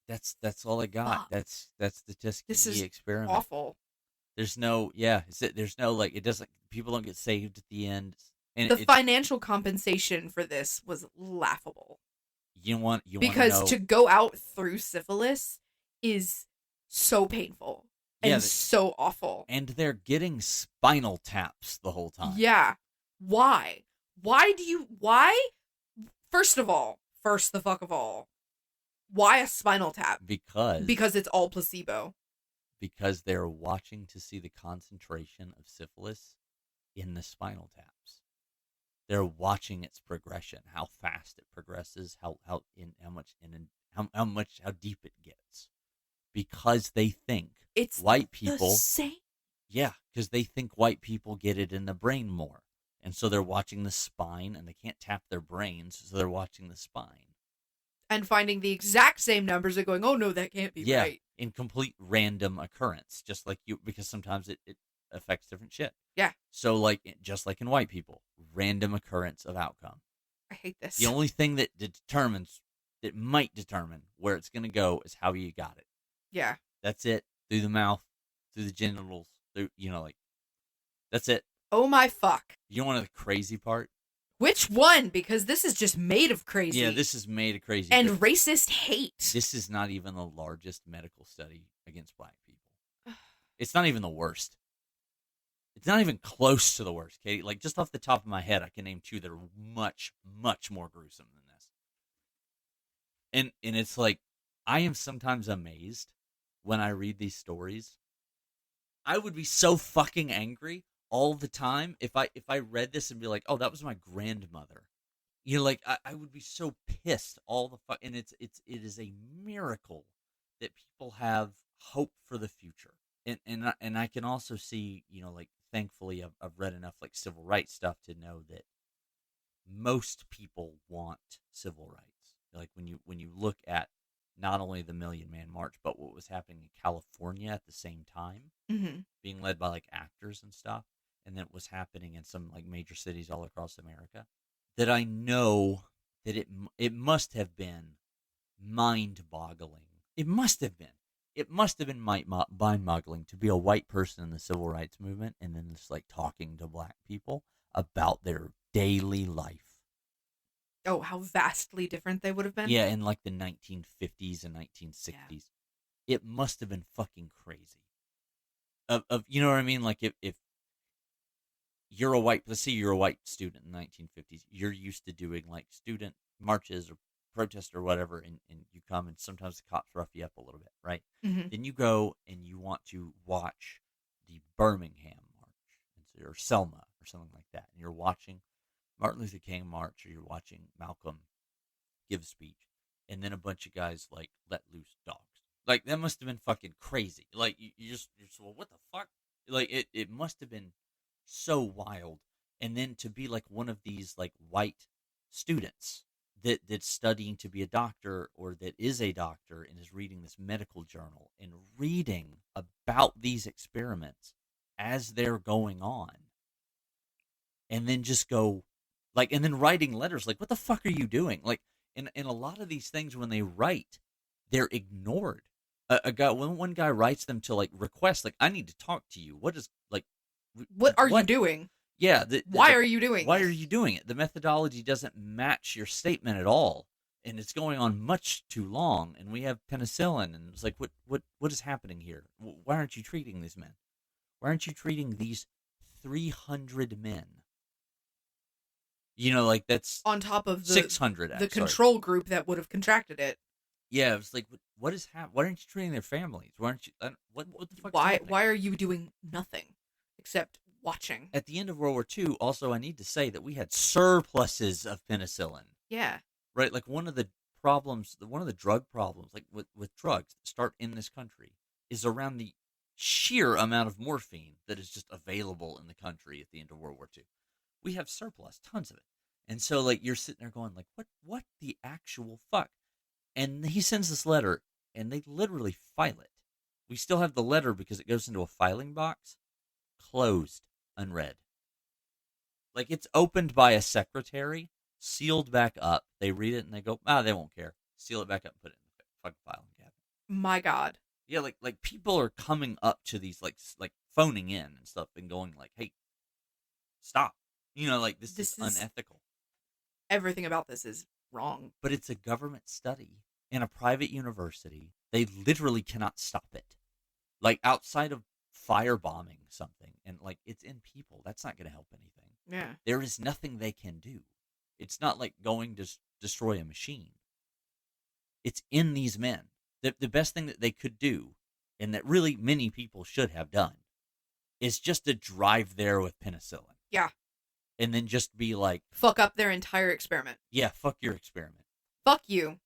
That's all I got. Fuck. That's the Tuskegee experiment. Awful. There's no, there's no, like, it doesn't, people don't get saved at the end. And the financial compensation for this was laughable. Because to go out through syphilis is so painful and so awful. And they're getting spinal taps the whole time. Yeah. Why? Why? First the fuck of all, why a spinal tap? Because it's all placebo. Because they're watching to see the concentration of syphilis in the spinal taps. They're watching its progression, how fast it progresses, how deep it gets, because they think it's white people. The same. Yeah, because they think white people get it in the brain more, and so they're watching the spine, and they can't tap their brains, so they're watching the spine and finding the exact same numbers and going, "Oh no, that can't be right." In complete random occurrence, just like because sometimes it affects different shit. Yeah. So, just like in white people, random occurrence of outcome. I hate this. The only thing that might determine where it's going to go is how you got it. Yeah. That's it. Through the mouth, through the genitals, that's it. Oh my fuck. You know, one of the crazy part? Which one? Because this is just made of crazy. Yeah, this is made of crazy. And racist hate. This is not even the largest medical study against black people. It's not even the worst. It's not even close to the worst, Katie. Like, just off the top of my head, I can name 2 that are much, much more gruesome than this. And it's like, I am sometimes amazed when I read these stories. I would be so fucking angry all the time if I read this and be like, oh, that was my grandmother. Like I would be so pissed all the fuck. And it is a miracle that people have hope for the future. And I can also see, like, thankfully I've read enough like civil rights stuff to know that most people want civil rights. Like when you look at not only the Million Man March, but what was happening in California at the same time, Mm-hmm. being led by like actors and stuff, and then it was happening in some like major cities all across America. That I know that it must have been mind-boggling. It must have been. It must have been mind-boggling to be a white person in the civil rights movement and then just like talking to black people about their daily life. Oh, how vastly different they would have been. Yeah, in like the 1950s and 1960s. Yeah. It must have been fucking crazy. Of you know what I mean? Like if you're a white, let's say you're a white student in the 1950s, you're used to doing like student marches or protests or whatever, and you come and sometimes the cops rough you up a little bit, right? Mm-hmm. Then you go and you want to watch the Birmingham March or Selma or something like that, and you're watching Martin Luther King march or you're watching Malcolm give a speech, and then a bunch of guys like let loose dogs. Like that must have been fucking crazy. Like you're just well, what the fuck? Like it must have been so wild. And then to be like one of these like white students that's studying to be a doctor or that is a doctor and is reading this medical journal and reading about these experiments as they're going on, and then just go like, and then writing letters like, what the fuck are you doing? Like in a lot of these things when they write, they're ignored. A guy, when one guy writes them to like request, like, I need to talk to you. What is like, What are you doing? Yeah. Why are you doing Why this? are you doing it? The methodology doesn't match your statement at all, and it's going on much too long. And we have penicillin, and it's like, what is happening here? Why aren't you treating these men? Why aren't you treating these 300 men? Like that's on top of the 600. the control group that would have contracted it. Yeah, it was like, what is happening? Why aren't you treating their families? Why aren't you? What the fuck? Why are you doing nothing except watching? At the end of World War II, also, I need to say that we had surpluses of penicillin. Yeah. Right, like one of the drug problems, like with drugs that start in this country, is around the sheer amount of morphine that is just available in the country at the end of World War II. We have surplus, tons of it. And so, like, you're sitting there going, like, what the actual fuck? And he sends this letter, and they literally file it. We still have the letter because it goes into a filing box, closed, unread. Like, it's opened by a secretary, sealed back up. They read it, and they go, they won't care. Seal it back up and put it in the fucking filing cabinet. My God. Yeah, like people are coming up to these, like phoning in and stuff and going, like, hey, stop. Like, this is unethical. Everything about this is wrong. But it's a government study in a private university. They literally cannot stop it. Like, outside of firebombing something, and, like, it's in people. That's not going to help anything. Yeah. There is nothing they can do. It's not like going to destroy a machine. It's in these men. The best thing that they could do, and that really many people should have done, is just to drive there with penicillin. Yeah. And then just be like, fuck up their entire experiment. Yeah, fuck your experiment. Fuck you.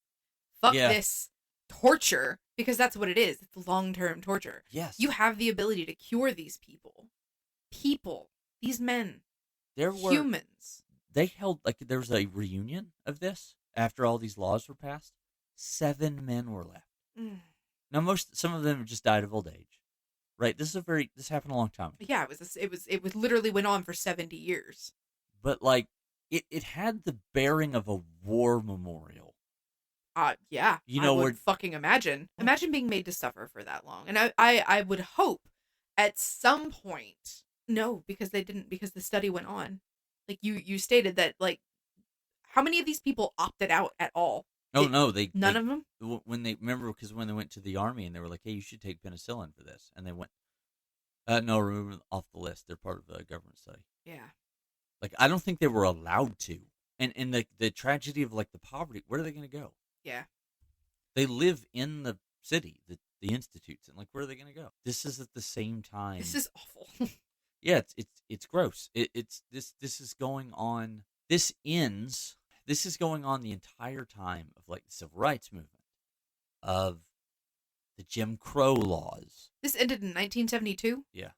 Fuck this torture, because that's what it is. It's long-term torture. Yes. You have the ability to cure these people. These men. Humans. They held, like, there was a reunion of this after all these laws were passed. 7 men were left. Now, some of them just died of old age. Right? This happened a long time ago. Yeah, it was literally went on for 70 years. But, like, it had the bearing of a war memorial. Yeah. I would fucking imagine. Imagine being made to suffer for that long. And I would hope at some point, no, because they didn't, because the study went on. Like, you stated that, like, how many of these people opted out at all? Oh, no, none of them? When they went to the army and they were like, hey, you should take penicillin for this. And they went, no, remove them off the list. They're part of a government study. Yeah. Like, I don't think they were allowed to. And the tragedy of, like, the poverty, where are they going to go? Yeah. They live in the city, the institutes, and like, where are they going to go? This is at the same time. This is awful. Yeah, it's gross. It's this is going on. This ends. This is going on the entire time of like the civil rights movement, of the Jim Crow laws. This ended in 1972? Yeah.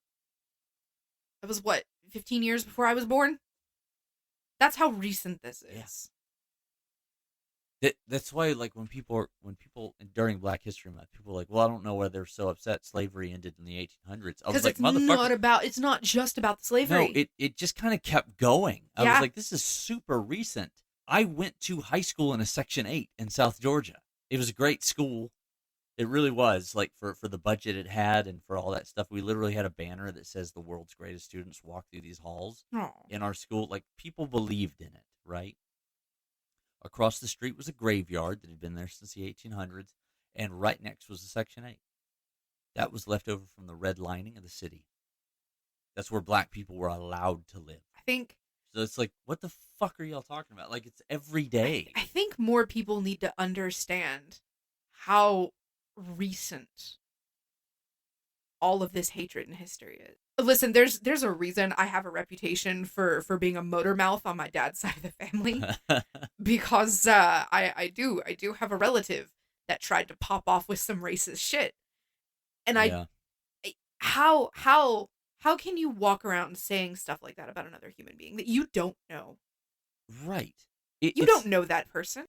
That was what, 15 years before I was born? That's how recent this is. That's why, like, when people during Black History Month, people are like, well, I don't know why they're so upset slavery ended in the 1800s. I was like, motherfucker. It's not just about the slavery. No, it just kind of kept going. I Yeah. was like, this is super recent. I went to high school in a Section 8 in South Georgia. It was a great school. It really was, like, for the budget it had and for all that stuff. We literally had a banner that says the world's greatest students walk through these halls in our school. Like, people believed in it, right? Across the street was a graveyard that had been there since the 1800s, and right next was a Section 8. That was left over from the redlining of the city. That's where black people were allowed to live. I think... So it's like, what the fuck are y'all talking about? Like, it's every day. I think more people need to understand how recent all of this hatred in history is. Listen, there's a reason I have a reputation for being a motor mouth on my dad's side of the family, because I do have a relative that tried to pop off with some racist shit, and how can you walk around saying stuff like that about another human being that you don't know? Right. You don't know that person.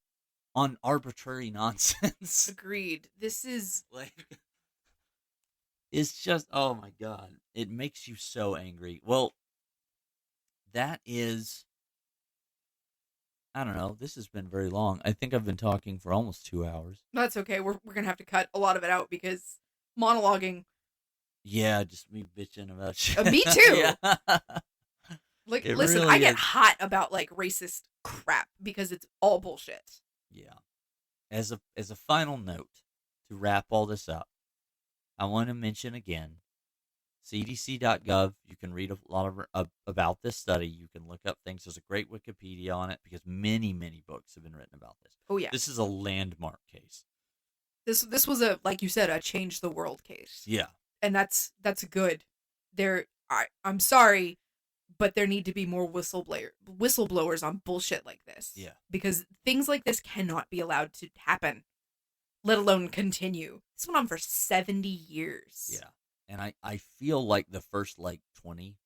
On arbitrary nonsense. Agreed. This is like, it's just, oh my God. It makes you so angry. Well, that is, I don't know. This has been very long. I think I've been talking for almost 2 hours. That's okay. We're going to have to cut a lot of it out because monologuing. Yeah, just me bitching about shit. Me too. Yeah. Like, It listen, really I get is. hot about like racist crap because it's all bullshit. Yeah. As a final note, to wrap all this up, I want to mention again, cdc.gov. You can read a lot about this study. You can look up things. There's a great Wikipedia on it because many, many books have been written about this. Oh yeah. This is a landmark case. This was a, like you said, a change the world case. Yeah. And that's good. I'm sorry, but there need to be more whistleblowers on bullshit like this. Yeah. Because things like this cannot be allowed to happen, let alone continue. This went on for 70 years. Yeah. And I feel like the first, like, 20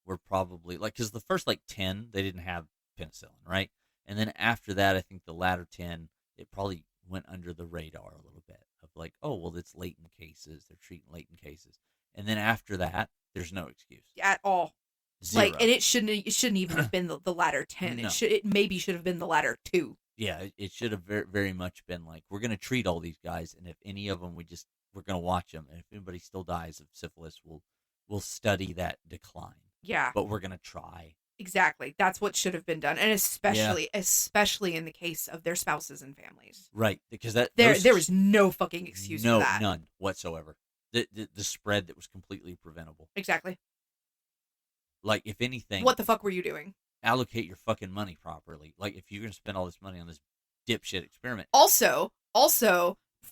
were probably, like, because the first, like, 10, they didn't have penicillin, right? And then after that, I think the latter 10, it probably went under the radar a little bit of like, oh, well, it's latent cases. They're treating latent cases. And then after that, there's no excuse. At all. Zero. Like, and it shouldn't even have been the latter 10. No. It maybe should have been the latter 2. Yeah, it should have very, very much been like, we're going to treat all these guys, and if any of them, we're going to watch them, and if anybody still dies of syphilis, we'll study that decline. Yeah. But we're going to try. Exactly. That's what should have been done, and especially in the case of their spouses and families. Right, because there is no fucking excuse for that. No, none whatsoever. The spread that was completely preventable. Exactly. Like, if anything, what the fuck were you doing? Allocate your fucking money properly. Like, if you're going to spend all this money on this dipshit experiment. Also,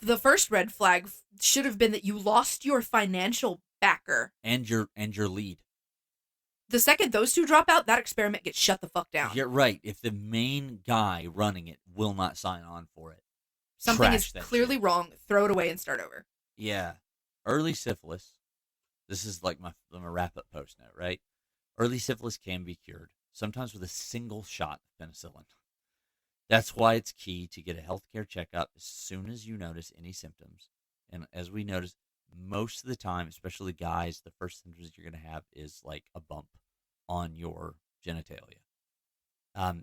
the first red flag should have been that you lost your financial backer and your lead. The second those two drop out, that experiment gets shut the fuck down. You're right. If the main guy running it will not sign on for it, something is clearly wrong. Throw it away and start over. Yeah. Early syphilis. This is like my wrap-up post note, right? Early syphilis can be cured, sometimes with a single shot of penicillin. That's why it's key to get a healthcare checkup as soon as you notice any symptoms. And as we notice, most of the time, especially guys, the first symptoms you're going to have is like a bump on your genitalia.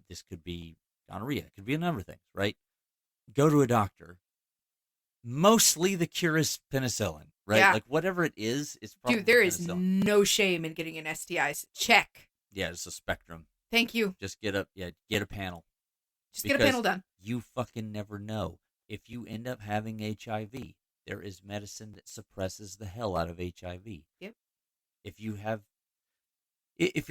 This could be gonorrhea. It could be a number of things, right? Go to a doctor. Mostly the cure is penicillin, right? Yeah. Like, whatever it is, it's probably Dude, there penicillin. is no shame in getting an STI check. Yeah, it's a spectrum. Thank you. Just get a panel. Just get a panel done. You fucking never know. If you end up having HIV, there is medicine that suppresses the hell out of HIV. Yep. If you're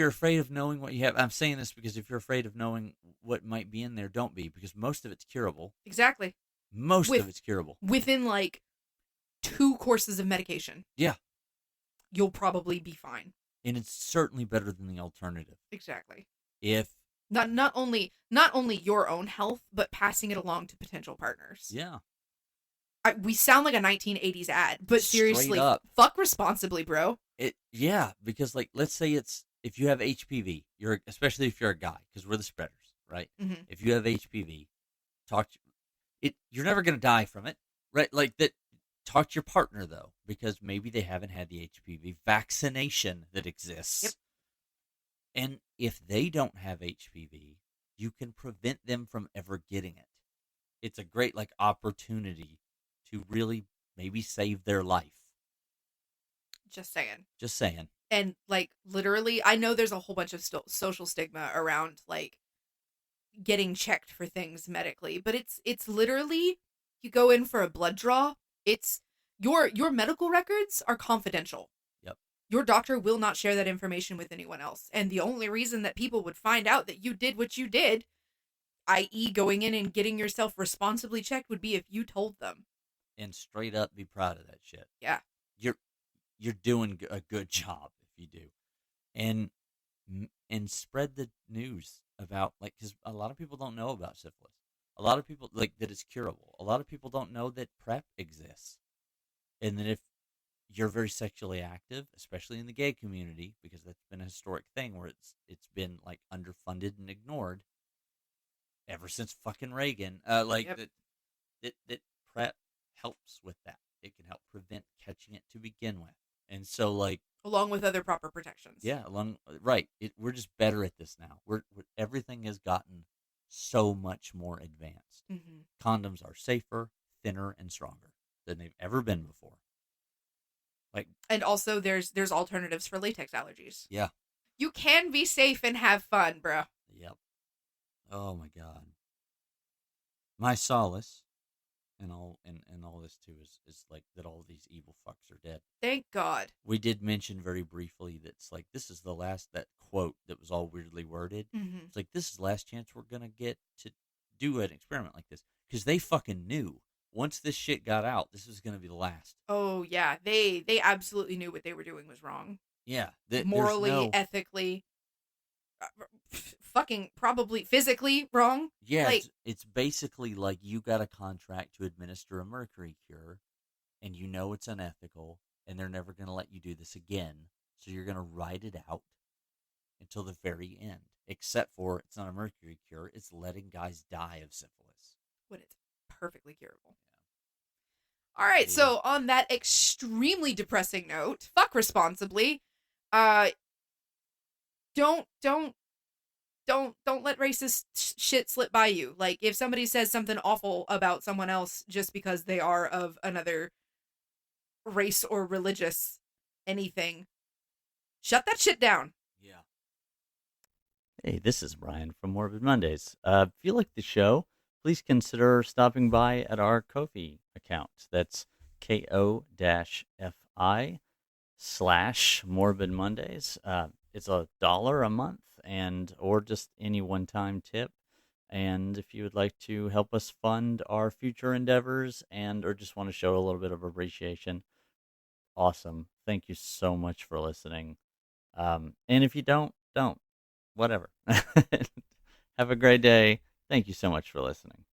afraid of knowing what you have, I'm saying this because if you're afraid of knowing what might be in there, don't be, because most of it's curable. Exactly. Most with of it's curable. within like 2 courses of medication. Yeah. You'll probably be fine. And it's certainly better than the alternative. Exactly. If not only your own health, but passing it along to potential partners. yeah. We sound like a 1980s ad, but seriously, Straight up. fuck responsibly, bro. Because like let's say it's if you have HPV, especially if you're a guy, because we're the spreaders, right? Mm-hmm. If you have HPV, you're never gonna die from it, right? Like that. Talk to your partner though, because maybe they haven't had the HPV vaccination that exists. Yep. And if they don't have HPV, you can prevent them from ever getting it. It's a great like opportunity to really maybe save their life. Just saying. Just saying. And like literally, I know there's a whole bunch of social stigma around like getting checked for things medically, but it's literally you go in for a blood draw. It's your medical records are confidential. Yep. Your doctor will not share that information with anyone else. And the only reason that people would find out that you did what you did, i.e. going in and getting yourself responsibly checked, would be if you told them. And straight up be proud of that shit. Yeah. You're doing a good job if you do. And spread the news about like cuz a lot of people don't know about syphilis. A lot of people like that it's curable. A lot of people don't know that PrEP exists. And that if you're very sexually active, especially in the gay community, because that's been a historic thing where it's been like underfunded and ignored ever since fucking Reagan. Yep. That PrEP helps with that. It can help prevent catching it to begin with. And so like Along with other proper protections. yeah, right. We're just better at this now. Everything has gotten so much more advanced. Mm-hmm. Condoms are safer, thinner, and stronger than they've ever been before. Like, and also there's alternatives for latex allergies. Yeah. You can be safe and have fun, bro. Yep. Oh my God. My solace and all this too is like that all these evil fucks are dead. Thank God. We did mention very briefly that's like this is the last that quote that was all weirdly worded. Mm-hmm. It's like this is the last chance we're gonna get to do an experiment like this because they fucking knew once this shit got out this was gonna be the last. Oh yeah, they absolutely knew what they were doing was wrong. Yeah, morally, ethically, fucking probably physically wrong. Yeah, like, it's basically like you got a contract to administer a mercury cure, and you know it's unethical, and they're never going to let you do this again. So you're going to ride it out until the very end. Except for it's not a mercury cure; it's letting guys die of syphilis when it's perfectly curable. Yeah. All right, yeah. So on that extremely depressing note, fuck responsibly. Don't let racist shit slip by you. Like, if somebody says something awful about someone else just because they are of another race or religious anything, shut that shit down. Yeah. Hey, this is Brian from Morbid Mondays. If you like the show, please consider stopping by at our Ko-fi account. That's ko-fi/Morbid Mondays. It's $1 a month, or just any one-time tip. And if you would like to help us fund our future endeavors or just want to show a little bit of appreciation, awesome. Thank you so much for listening. And if you don't, whatever. Have a great day. Thank you so much for listening.